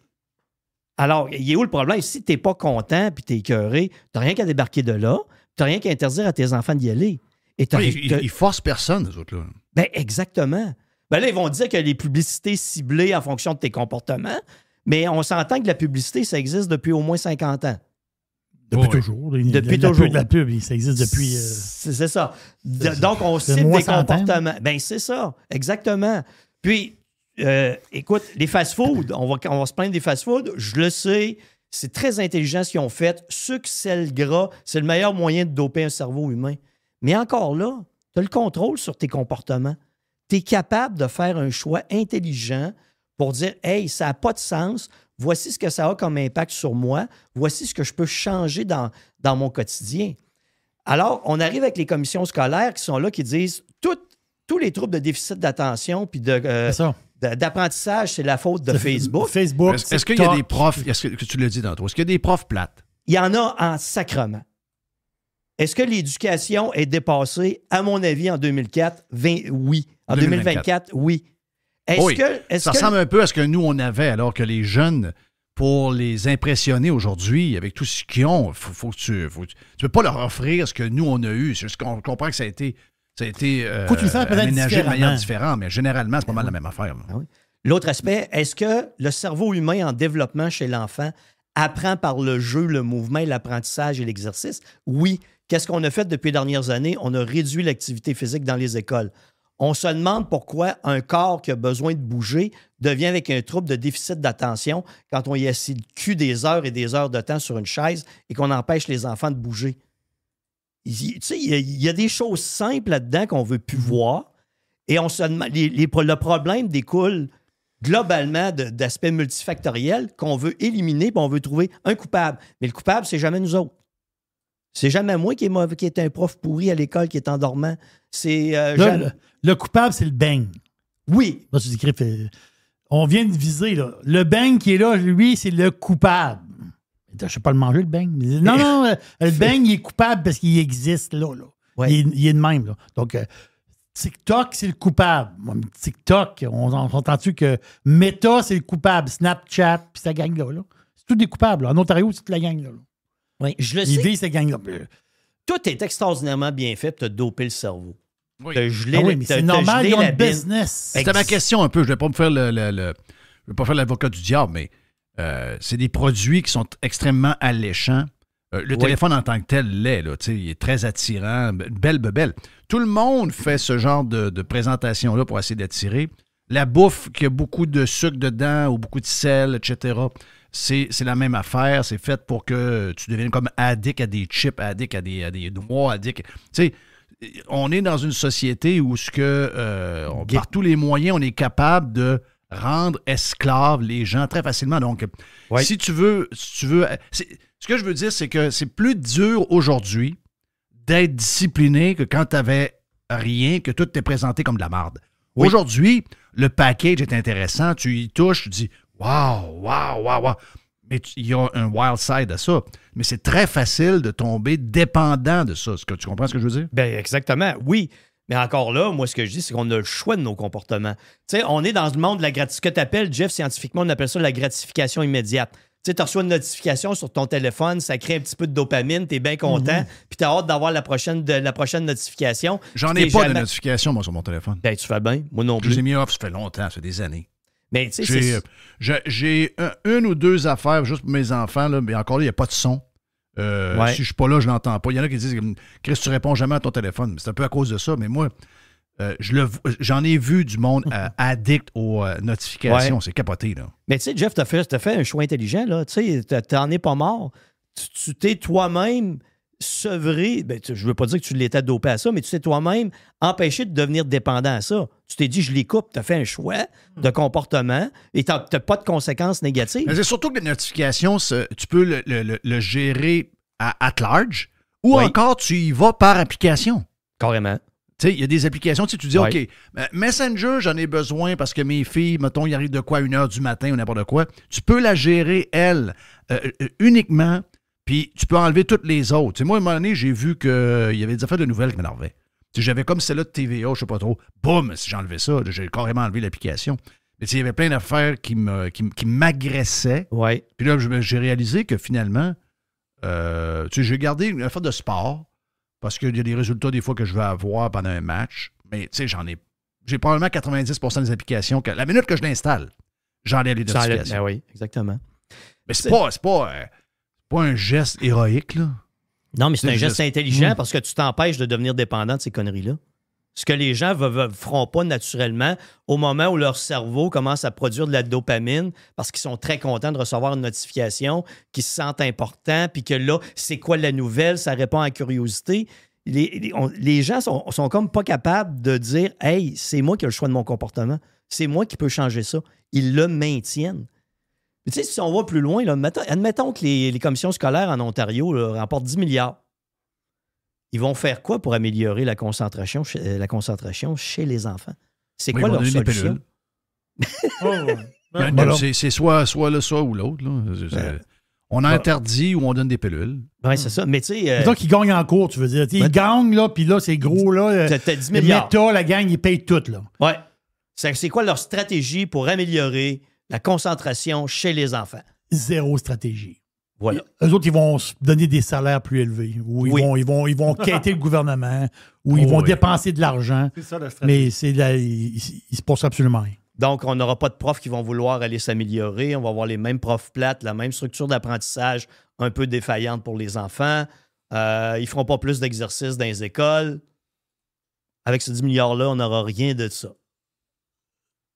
Alors, il est où le problème? Si tu n'es pas content puis tu es écœuré, tu n'as rien qu'à débarquer de là, tu n'as rien qu'à interdire à tes enfants d'y aller. Ils forcent personne, eux autres, là. Ben, exactement. Ben là, ils vont dire que les publicités ciblées en fonction de tes comportements, mais on s'entend que la publicité, ça existe depuis au moins 50 ans. Depuis toujours. Depuis toujours. La pub, ça existe depuis... C'est ça. Donc, on cible des comportements. Ben, c'est ça. Exactement. Puis, écoute, les fast-foods, on va se plaindre des fast-foods. Je le sais, c'est très intelligent ce qu'ils ont fait. Sucre, sel, gras, c'est le meilleur moyen de doper un cerveau humain. Mais encore là, tu as le contrôle sur tes comportements. Tu es capable de faire un choix intelligent pour dire « Hey, ça n'a pas de sens. Voici ce que ça a comme impact sur moi. Voici ce que je peux changer dans mon quotidien. » Alors, on arrive avec les commissions scolaires qui sont là, qui disent tous les troubles de déficit d'attention puis d'apprentissage, c'est la faute de Facebook. Est-ce qu'il y a des profs, que tu l'as dit tantôt, est-ce qu'il y a des profs plates? Il y en a en sacrement. Est-ce que l'éducation est dépassée? À mon avis, en 2004, oui. En 2024, oui. Ça ressemble un peu à ce que nous, on avait, alors que les jeunes, pour les impressionner aujourd'hui, avec tout ce qu'ils ont, tu peux pas leur offrir ce que nous, on a eu. C'est juste qu'on comprend que ça a été aménagé de manière différente, mais généralement, c'est pas mal la même affaire. Ah oui. L'autre aspect, est-ce que le cerveau humain en développement chez l'enfant apprend par le jeu, le mouvement, l'apprentissage et l'exercice? Oui. Qu'est-ce qu'on a fait depuis les dernières années? On a réduit l'activité physique dans les écoles. On se demande pourquoi un corps qui a besoin de bouger devient avec un trouble de déficit d'attention quand on y est assis le cul des heures et des heures de temps sur une chaise et qu'on empêche les enfants de bouger. Tu sais, il y a des choses simples là-dedans qu'on ne veut plus voir et on se demande, le problème découle globalement d'aspects multifactoriels qu'on veut éliminer et on veut trouver un coupable. Mais le coupable, c'est jamais nous autres. C'est jamais moi qui est un prof pourri à l'école qui est endormant. C'est le coupable, c'est le beigne. Oui. Là, tu dis, on vient de viser, là. Le beigne qui est là, lui, c'est le coupable. Je ne sais pas le manger, le beigne. Non, le beigne, il est coupable parce qu'il existe là. Ouais. Il est de même. Là. Donc, TikTok, c'est le coupable. TikTok, on entend-tu que Meta, c'est le coupable. Snapchat, puis ça gang là. C'est tous des coupables. Là. En Ontario, c'est toute la gang là. Oui, je le sais. Il vit cette gang-là. Tout est extraordinairement bien fait pour te doper le cerveau. Oui. Mais c'est normal, ils ont un business. C'était ma question un peu. Je ne vais pas me faire je vais pas faire l'avocat du diable, mais c'est des produits qui sont extrêmement alléchants. Le téléphone en tant que tel l'est. Là, il est très attirant. Belle bebelle. Tout le monde fait ce genre de présentation-là pour essayer d'attirer. La bouffe qui a beaucoup de sucre dedans ou beaucoup de sel, etc., c'est la même affaire. C'est fait pour que tu deviennes comme addict à des chips, addict à des noix, addict. Tu sais, on est dans une société où par tous les moyens, on est capable rendre esclaves les gens très facilement. Donc, si tu veux... Ce que je veux dire, c'est que c'est plus dur aujourd'hui d'être discipliné que quand tu n'avais rien, que tout t'est présenté comme de la marde. Oui. Aujourd'hui, le package est intéressant, tu y touches, tu dis « wow, wow, wow, wow ». Mais il y a un wild side à ça. Mais c'est très facile de tomber dépendant de ça. Est-ce que tu comprends ce que je veux dire? Bien, exactement, oui. Mais encore là, moi, ce que je dis, c'est qu'on a le choix de nos comportements. Tu sais, on est dans le monde de la gratification. Ce que tu appelles, Jeff, scientifiquement, on appelle ça la gratification immédiate. Tu sais, tu reçois une notification sur ton téléphone, ça crée un petit peu de dopamine, tu es bien content, puis tu as hâte d'avoir la prochaine notification. J'en ai pas de notification, moi, sur mon téléphone. Ben, tu fais bien. Moi non plus. Je les ai mis off, ça fait longtemps, ça fait des années. Mais tu sais, j'ai une ou deux affaires juste pour mes enfants, là, mais encore là, il n'y a pas de son. Si je ne suis pas là, je ne l'entends pas. Il y en a qui disent « Chris, tu ne réponds jamais à ton téléphone. » C'est un peu à cause de ça, mais moi, j'en ai vu du monde addict aux notifications. Ouais. C'est capoté, là. Mais tu sais, Jeff, tu as fait un choix intelligent, là. Tu sais, tu n'en es pas mort. Tu t'es toi-même sevré. Ben, je ne veux pas dire que tu l'étais dopé à ça, mais tu t'es toi-même empêché de devenir dépendant à ça. Tu t'es dit, je les coupe. Tu as fait un choix de comportement et tu n'as pas de conséquences négatives. Mais c'est surtout que les notifications, tu peux le gérer at large ou encore tu y vas par application. Carrément. Tu sais, il y a des applications, tu dis, OK, Messenger, j'en ai besoin parce que mes filles, mettons, il arrive de quoi à 1h du matin ou n'importe quoi. Tu peux la gérer, elle, uniquement, puis tu peux enlever toutes les autres. T'sais, moi, à un moment donné, j'ai vu qu'il y avait des affaires de nouvelles qui m'énervaient. J'avais comme celle-là de TVA, je sais pas trop. Boum, si j'enlevais ça, j'ai carrément enlevé l'application. Mais il y avait plein d'affaires qui m'agressaient. Ouais. Puis là, j'ai réalisé que finalement, j'ai gardé une affaire de sport. Parce qu'il y a des résultats des fois que je veux avoir pendant un match. Mais tu sais, j'ai probablement 90% des applications. La minute que je l'installe, j'enlève les notifications. Ben oui, exactement. Mais c'est pas un geste héroïque, là. Non, mais c'est un geste intelligent parce que tu t'empêches de devenir dépendant de ces conneries-là. Ce que les gens ne feront pas naturellement au moment où leur cerveau commence à produire de la dopamine parce qu'ils sont très contents de recevoir une notification, qu'ils se sentent importants, puis que là, c'est quoi la nouvelle? Ça répond à la curiosité. Les gens sont comme pas capables de dire « Hey, c'est moi qui ai le choix de mon comportement. C'est moi qui peux changer ça. » Ils le maintiennent. Mais tu sais, si on va plus loin, là, admettons que les commissions scolaires en Ontario là, remportent 10 milliards. Ils vont faire quoi pour améliorer la concentration chez les enfants? C'est quoi leur solution? C'est soit le ça ou l'autre. On interdit ou on donne des pilules. Oui, c'est ça. Mais tu sais. C'est ça qu'ils gagnent en cours, tu veux dire. Ils gagnent, là, puis là, c'est gros, là. T'as 10 milliards. Meta, la gang, ils payent tout, là. Oui. C'est quoi leur stratégie pour améliorer la concentration chez les enfants? Zéro stratégie. Voilà. Eux autres, ils vont se donner des salaires plus élevés, ou ils vont quêter le gouvernement, ou ils vont dépenser de l'argent. C'est ça la stratégie. Mais il ne se passe absolument rien. Donc, on n'aura pas de profs qui vont vouloir aller s'améliorer. On va avoir les mêmes profs plates, la même structure d'apprentissage un peu défaillante pour les enfants. Ils ne feront pas plus d'exercices dans les écoles. Avec ce 10 milliards-là, on n'aura rien de ça.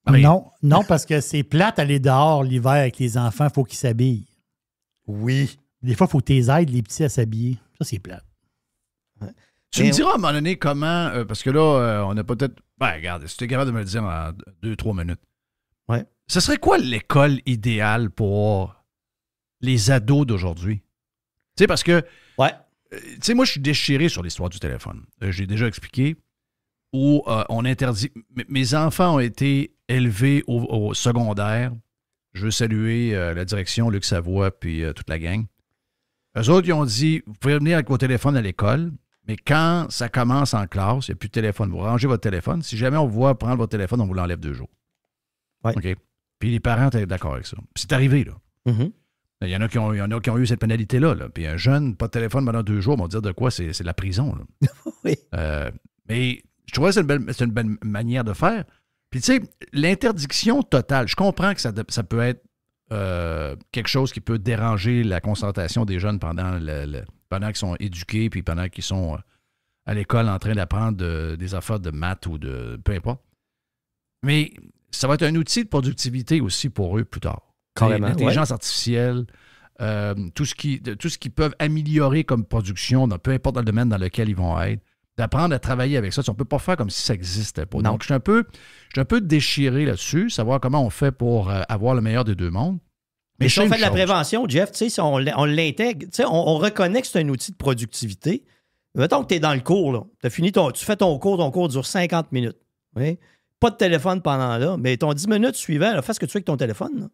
Oui. Non, parce que c'est plate aller dehors l'hiver avec les enfants, il faut qu'ils s'habillent. Oui. Des fois, il faut que tu les aides, les petits, à s'habiller. Ça, c'est plate. Ouais. Tu me diras à un moment donné comment, parce que là, on a peut-être... Ben, regarde, si tu es capable de me le dire en 2-3 minutes. Ouais. Ce serait quoi l'école idéale pour les ados d'aujourd'hui? Tu sais, parce que... Ouais. Tu sais, moi, je suis déchiré sur l'histoire du téléphone. J'ai déjà expliqué où on interdit... Mes enfants ont été élevés au secondaire. Je veux saluer la direction, Luc Savoie, puis toute la gang. Eux autres, ils ont dit, vous pouvez venir avec vos téléphones à l'école, mais quand ça commence en classe, il n'y a plus de téléphone. Vous rangez votre téléphone. Si jamais on vous voit prendre votre téléphone, on vous l'enlève 2 jours. Ouais. OK? Puis les parents étaient d'accord avec ça. Puis c'est arrivé, là. Mm-hmm. Il y en a qui ont eu cette pénalité-là. Là. Puis un jeune, pas de téléphone pendant 2 jours, on va dire de quoi? C'est de la prison. Là. Oui. Mais je trouvais que c'est une belle manière de faire. Puis tu sais, l'interdiction totale, je comprends que ça peut être quelque chose qui peut déranger la concentration des jeunes pendant qu'ils sont éduqués puis pendant qu'ils sont à l'école en train d'apprendre des affaires de maths ou de peu importe. Mais ça va être un outil de productivité aussi pour eux plus tard. Carrément. L'intelligence artificielle, tout ce qu'ils peuvent améliorer comme production, peu importe le domaine dans lequel ils vont être, d'apprendre à travailler avec ça. On ne peut pas faire comme si ça n'existait pas. Non. Donc, je suis un peu déchiré là-dessus, savoir comment on fait pour avoir le meilleur des deux mondes. Mais si on c'est fait de la une chose. prévention, Jeff, si on l'intègre, on reconnaît que c'est un outil de productivité. Mettons que tu es dans le cours, là. Tu fais ton cours dure 50 minutes. Oui? Pas de téléphone pendant là, mais ton 10 minutes suivant, là, fais ce que tu veux avec ton téléphone. Là.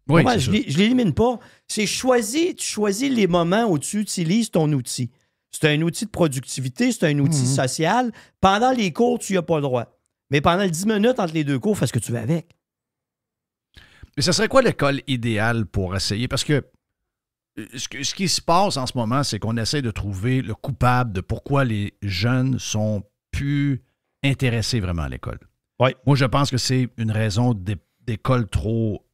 Oui, Moi, c'est je ça. ne l'élimine pas. Tu choisis les moments où tu utilises ton outil. C'est un outil de productivité, c'est un outil social. Pendant les cours, tu n'y as pas le droit. Mais pendant les 10 minutes entre les deux cours, fais ce que tu veux avec. Mais ce serait quoi l'école idéale pour essayer? Parce que ce qui se passe en ce moment, c'est qu'on essaie de trouver le coupable de pourquoi les jeunes sont plus intéressés vraiment à l'école. Oui. Moi, je pense que c'est une raison d'école trop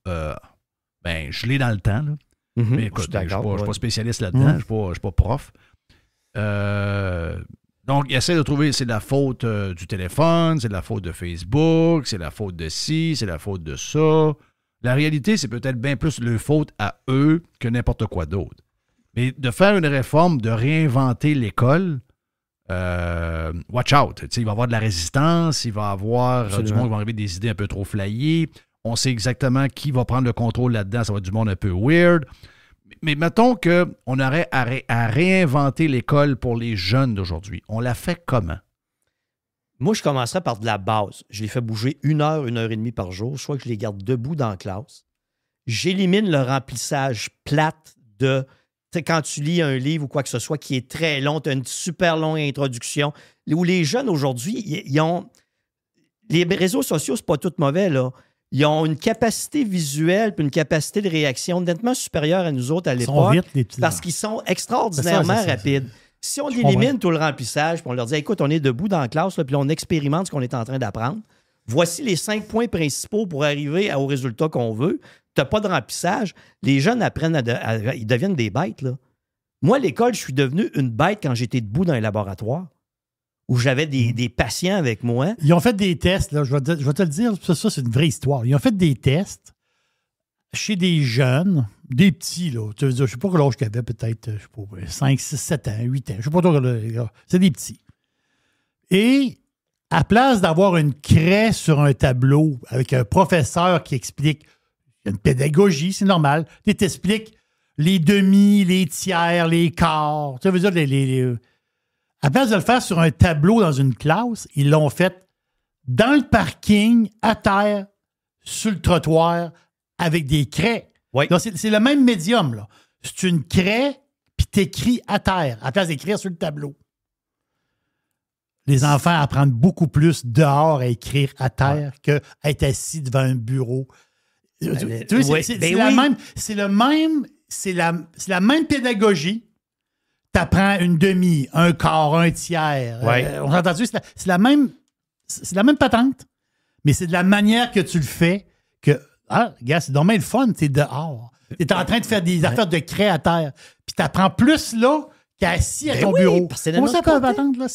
gelée dans le temps. Là. Mais écoute, je ne suis pas spécialiste là-dedans, je ne suis pas prof. Donc, il essaie de trouver, c'est de la faute du téléphone, c'est de la faute de Facebook, c'est de la faute de ci, c'est de la faute de ça. La réalité, c'est peut-être bien plus leur faute à eux que n'importe quoi d'autre. Mais de faire une réforme, de réinventer l'école, watch out. Tu sais, il va y avoir de la résistance, il va y avoir du monde qui va arriver des idées un peu trop flyées. On sait exactement qui va prendre le contrôle là-dedans. Ça va être du monde un peu weird. Mais mettons qu'on aurait à réinventer l'école pour les jeunes d'aujourd'hui. On la fait comment? Moi, je commencerais par de la base. Je les fais bouger 1 heure et demie par jour. Soit que je les garde debout dans la classe. J'élimine le remplissage plate de... Quand tu lis un livre ou quoi que ce soit qui est très long, tu as une super longue introduction, où les jeunes aujourd'hui, ils ont... Les réseaux sociaux, c'est pas tout mauvais, là. Ils ont une capacité visuelle puis une capacité de réaction nettement supérieure à nous autres à l'époque parce qu'ils sont extraordinairement rapides. Si on élimine tout le remplissage puis on leur dit « Écoute, on est debout dans la classe puis là, on expérimente ce qu'on est en train d'apprendre. Voici les 5 points principaux pour arriver au résultat qu'on veut. Tu n'as pas de remplissage. » Les jeunes apprennent ils deviennent des bêtes. Là. Moi, à l'école, je suis devenu une bête quand j'étais debout dans un laboratoire où j'avais des patients avec moi. Ils ont fait des tests, là, je vais te le dire, ça c'est une vraie histoire. Ils ont fait des tests chez des jeunes, des petits, là. Je ne sais pas quel âge qu'ils avaient, peut-être, je sais pas, 5, 6, 7 ans, 8 ans. Je ne sais pas trop, c'est des petits. Et à place d'avoir une craie sur un tableau avec un professeur qui explique, il y a une pédagogie, c'est normal, il t'explique les demi, les tiers, les quarts, tu veux dire, à place de le faire sur un tableau dans une classe, ils l'ont fait dans le parking, à terre, sur le trottoir, avec des craies. Oui. Donc, c'est le même médium, là. C'est une craie, puis t'écris à terre, à place d'écrire sur le tableau. Les enfants apprennent beaucoup plus dehors à écrire à terre qu'à être assis devant un bureau. C'est la même pédagogie. T'apprends une demi, un quart, un tiers. On a entendu, c'est la même patente, mais c'est de la manière que tu le fais que, gars, c'est dommage le fun, t'es dehors. T'es en train de faire des affaires de craie à terre. Puis t'apprends plus là qu'assis à ton bureau. Comment ça peut patente, là?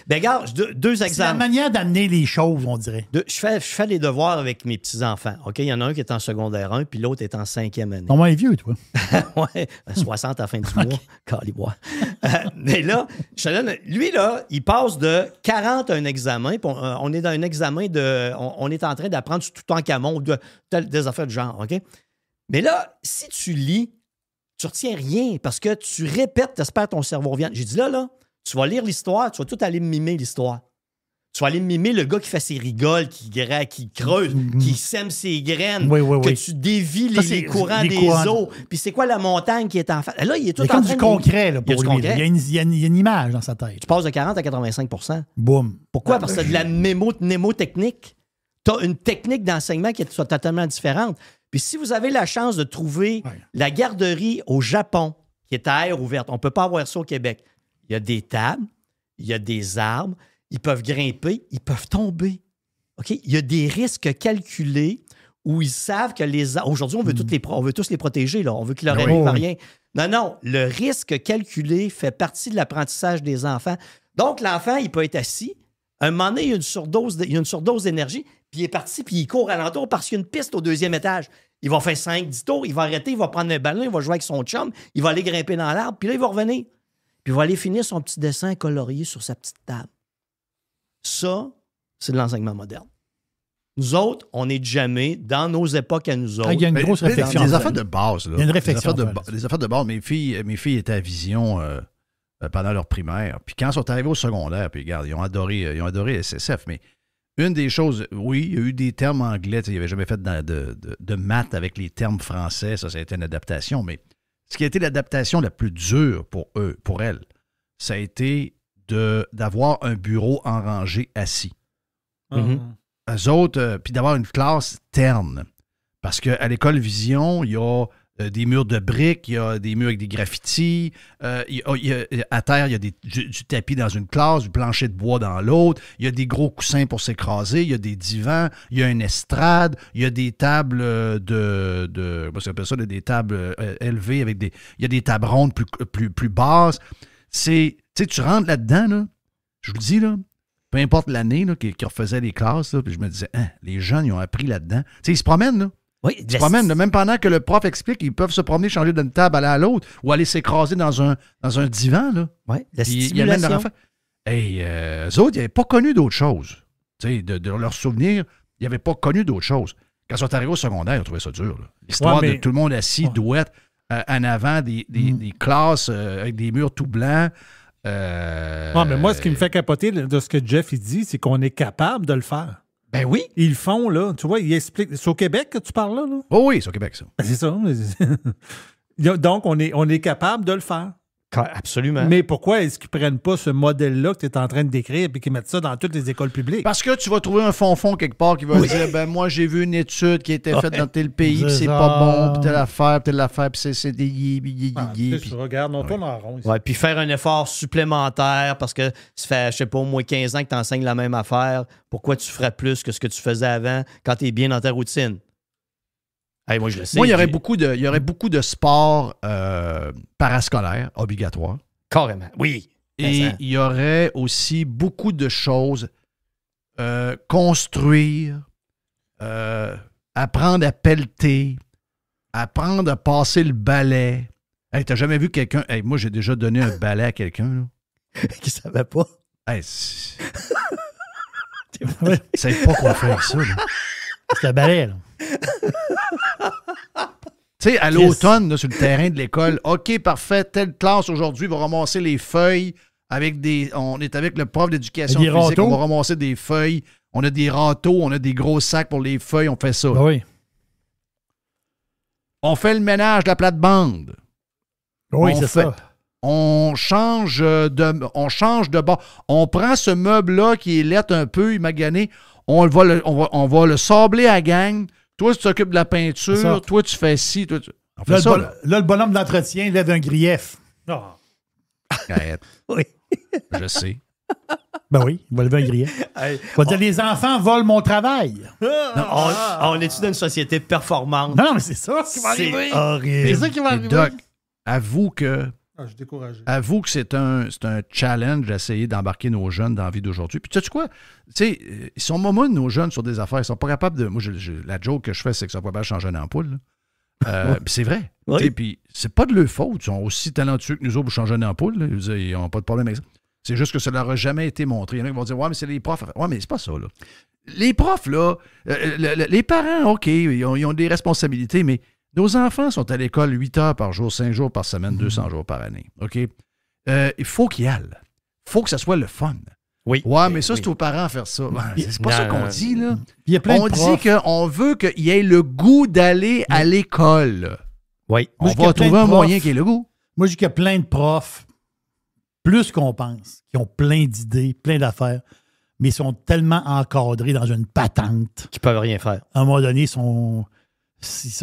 Regarde, deux exemples. C'est la manière d'amener les choses, on dirait. Je fais les devoirs avec mes petits-enfants. OK? Il y en a un qui est en secondaire 1, puis l'autre est en 5e année. Ton moins vieux, toi. Ouais, 60 à la fin du mois. Calibois. Mais là, je te donne, lui, là, il passe de 40 à un examen, puis on est dans un examen de... On est en train d'apprendre tout en camon, des affaires de genre, OK? Mais là, si tu lis, tu retiens rien parce que tu répètes, tu espères que ton cerveau revienne. J'ai dit là, tu vas lire l'histoire, tu vas tout aller mimer l'histoire. Tu vas aller mimer le gars qui fait ses rigoles, qui creuse, qui sème ses graines, que tu dévies les courants des eaux. Puis c'est quoi la montagne qui est en face? Là, il est tout en train de... Il y a du concret, là, pour lui. Il y a une image dans sa tête. Tu passes de 40 à 85 % Boum. Pourquoi? Parce que tu as de la mnémotechnique. Tu as une technique d'enseignement qui est totalement différente. Puis si vous avez la chance de trouver la garderie au Japon, qui est à air ouverte, on ne peut pas avoir ça au Québec. Il y a des tables, il y a des arbres, ils peuvent grimper, ils peuvent tomber. OK? Il y a des risques calculés où ils savent que aujourd'hui, on veut tous les protéger, là. On veut qu'il leur arrive rien. Non, le risque calculé fait partie de l'apprentissage des enfants. Donc, l'enfant, il peut être assis. À un moment donné, il y a une surdose d'énergie, puis il est parti, puis il court alentour parce qu'il y a une piste au 2e étage. Il va faire 5-10 tours, il va arrêter, il va prendre un ballon, il va jouer avec son chum, il va aller grimper dans l'arbre, puis là, il va revenir. puis il va aller finir son petit dessin colorié sur sa petite table. Ça, c'est de l'enseignement moderne. Nous autres, on est jamais dans nos époques à nous autres. Il y a une grosse réflexion. Des affaires de base. Là. Il y a une réflexion. Des affaires de base. Mes filles étaient à Vision pendant leur primaire. Puis quand ils sont arrivés au secondaire, puis regarde, ils ont adoré SSF. Mais une des choses, oui, il y a eu des termes anglais. Ils n'avaient jamais fait de maths avec les termes français. Ça a été une adaptation. Mais ce qui a été l'adaptation la plus dure pour elles, ça a été d'avoir un bureau en rangée assis. Mm-hmm. Eux autres, puis d'avoir une classe terne. Parce qu'à l'école Vision, il y a des murs de briques, il y a des murs avec des graffitis, à terre, il y a du tapis dans une classe, du plancher de bois dans l'autre, il y a des gros coussins pour s'écraser, il y a des divans, il y a une estrade, il y a des tables comment ça s'appelle ça, des tables élevées avec il y a des tables rondes plus basses. Tu rentres là-dedans, là, je vous le dis, là, peu importe l'année qui refaisait les classes, là, puis je me disais, les jeunes, ils ont appris là-dedans. Ils se promènent, là. Oui, ils se promènent, là, même pendant que le prof explique, ils peuvent se promener, changer d'une table, aller à l'autre, ou aller s'écraser dans un divan, là. Oui, la stimulation. Il y a même leur enfant. Eux autres, ils n'avaient pas connu d'autre chose. De leurs souvenirs, ils n'avaient pas connu d'autre chose. Quand ils sont arrivés au secondaire, ils ont trouvé ça dur. Là. L'histoire de tout le monde assis, douette, en avant des classes avec des murs tout blancs. Mais moi, ce qui me fait capoter de ce que Jeff il dit, c'est qu'on est capable de le faire. Ben oui. Ils le font, là. Tu vois, ils expliquent. C'est au Québec que tu parles là? Oh oui, c'est au Québec, ça. Ben, c'est ça. Donc, on est capable de le faire. Absolument. Mais pourquoi est-ce qu'ils ne prennent pas ce modèle-là que tu es en train de décrire et qu'ils mettent ça dans toutes les écoles publiques? Parce que tu vas trouver un fond quelque part qui va dire moi, j'ai vu une étude qui a été faite dans tel pays, puis c'est pas bon, puis telle affaire, puis c'est des Regarde, on tourne en rond. Ouais, puis faire un effort supplémentaire parce que ça fait, je sais pas, au moins 15 ans que tu enseignes la même affaire. Pourquoi tu ferais plus que ce que tu faisais avant quand tu es bien dans ta routine? Hey, moi, je le sais. Moi, il y aurait beaucoup de sports parascolaires obligatoires. Carrément, oui. Et il y aurait aussi beaucoup de choses. Construire, apprendre à pelleter, apprendre à passer le balai. Hey, t'as jamais vu quelqu'un... Hey, moi, j'ai déjà donné un balai à quelqu'un. Qui ne savait pas. Hey, ne savait pas quoi faire avec ça. Là. C'est un balai, là. Tu sais, à l'automne, là, sur le terrain de l'école, OK, parfait, telle classe aujourd'hui va ramasser les feuilles on est avec le prof d'éducation physique, râteaux. on va ramasser des feuilles, on a des râteaux, on a des gros sacs pour les feuilles, on fait ça. Ben oui. On fait le ménage de la plate-bande. Oui, c'est ça. On change de bord. On prend ce meuble-là qui est laid un peu, magané, on va le sabler à la gang. Toi, tu t'occupes de la peinture. Toi, tu fais ci. On fait ça, là, le bonhomme d'entretien lève un grief. Oh. Arrête. Oui. Je sais. Ben oui, il va lever un grief. Il va dire, les enfants volent mon travail. On est-tu dans une société performante? Non, mais c'est ça qui va arriver. Horrible. C'est ça qui va arriver. Doc, avoue que je suis découragé. Avoue que c'est un challenge d'essayer d'embarquer nos jeunes dans la vie d'aujourd'hui. Puis tu sais quoi? Tu sais, ils sont moments nos jeunes sur des affaires. Ils sont pas capables de... Moi, la joke que je fais, c'est qu'ils sont pas capables de changer une ampoule. Puis c'est vrai. Oui. Puis c'est pas de leur faute. Ils sont aussi talentueux que nous autres pour changer une ampoule. Là. Ils n'ont pas de problème avec ça. C'est juste que ça leur a jamais été montré. Il y en a qui vont dire, ouais, mais c'est les profs. Ouais, mais c'est pas ça, là. Les profs, là, les parents, OK, ils ont des responsabilités, mais nos enfants sont à l'école 8 heures par jour, 5 jours par semaine, 200 jours par année. OK? Il faut qu'ils y aillent. Il faut que ça soit le fun. Oui. Ouais, mais ça, c'est aux parents à faire ça. C'est pas ça qu'on dit, là. Il y a plein on de dit profs. qu'on veut qu'il y ait le goût d'aller à l'école. Oui. On Moi, je dis qu'il y va a plein trouver de un profs. moyen qu'il y ait le goût. Moi, je dis qu'il y a plein de profs, plus qu'on pense, qui ont plein d'idées, plein d'affaires, mais ils sont tellement encadrés dans une patente. Qui peuvent rien faire. À un moment donné, ils sont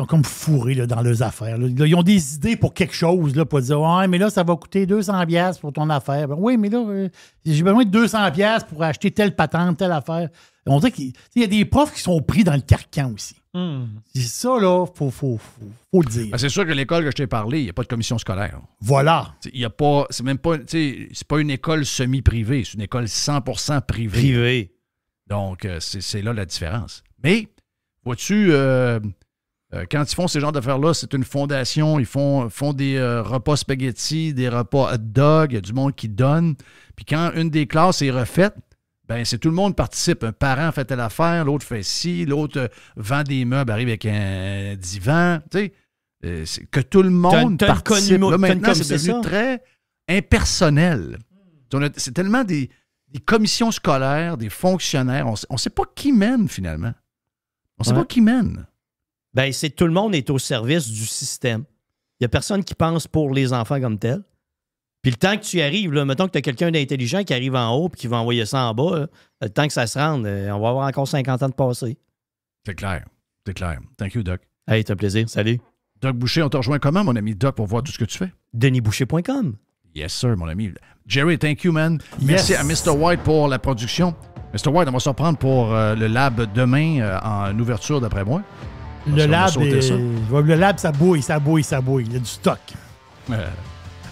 comme fourrés là, dans leurs affaires. Là, ils ont des idées pour quelque chose, là, pour dire « Ouais, mais là, ça va coûter 200$ pour ton affaire. Ben, oui, mais là, j'ai besoin de 200$ pour acheter telle patente, telle affaire. » On dirait qu'il y a des profs qui sont pris dans le carcan aussi. C'est ça, là, faut le dire. Ben, c'est sûr que l'école que je t'ai parlé, il n'y a pas de commission scolaire. Voilà. Il y a pas, c'est même pas, c'est pas une école semi-privée, c'est une école 100% privée. Privé. Donc, c'est là la différence. Mais, vois-tu, Quand ils font ces genres d'affaires-là, c'est une fondation. Ils font des repas spaghetti, des repas hot dog. Il y a du monde qui donne. Puis quand une des classes est refaite, ben c'est tout le monde participe. Un parent fait telle affaire, l'autre fait ci, l'autre vend des meubles, arrive avec un divan. Tu sais, c'est que tout le monde participe. Là, maintenant, c'est devenu très impersonnel. C'est tellement des commissions scolaires, des fonctionnaires. On ne sait pas qui mène, finalement. On ne sait pas qui mène. Ben, c'est tout le monde est au service du système. Il n'y a personne qui pense pour les enfants comme tel. Puis le temps que tu y arrives, là, mettons que tu as quelqu'un d'intelligent qui arrive en haut et qui va envoyer ça en bas, là, le temps que ça se rende, on va avoir encore 50 ans de passé. C'est clair. C'est clair. Thank you, Doc. Hey, c'est un plaisir. Salut. Doc Boucher, on te rejoint comment, mon ami Doc, pour voir tout ce que tu fais? DenisBoucher.com. Yes, sir, mon ami. Jerry, thank you, man. Merci à Mr. White pour la production. Mr. White, on va se reprendre pour le lab demain en ouverture, d'après moi. Le lab, ça bouille. Il y a du stock.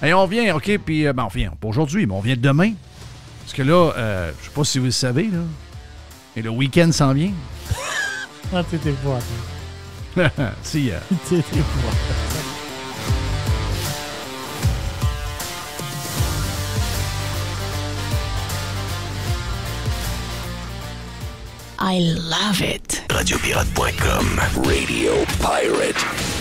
Et on vient, OK, puis on vient pas aujourd'hui, mais on vient demain. Parce que là, je sais pas si vous le savez, là, mais le week-end s'en vient. Ah, t'étais fort. Si, t'étais fort. I love it. Radiopirate.com. Radio Pirate.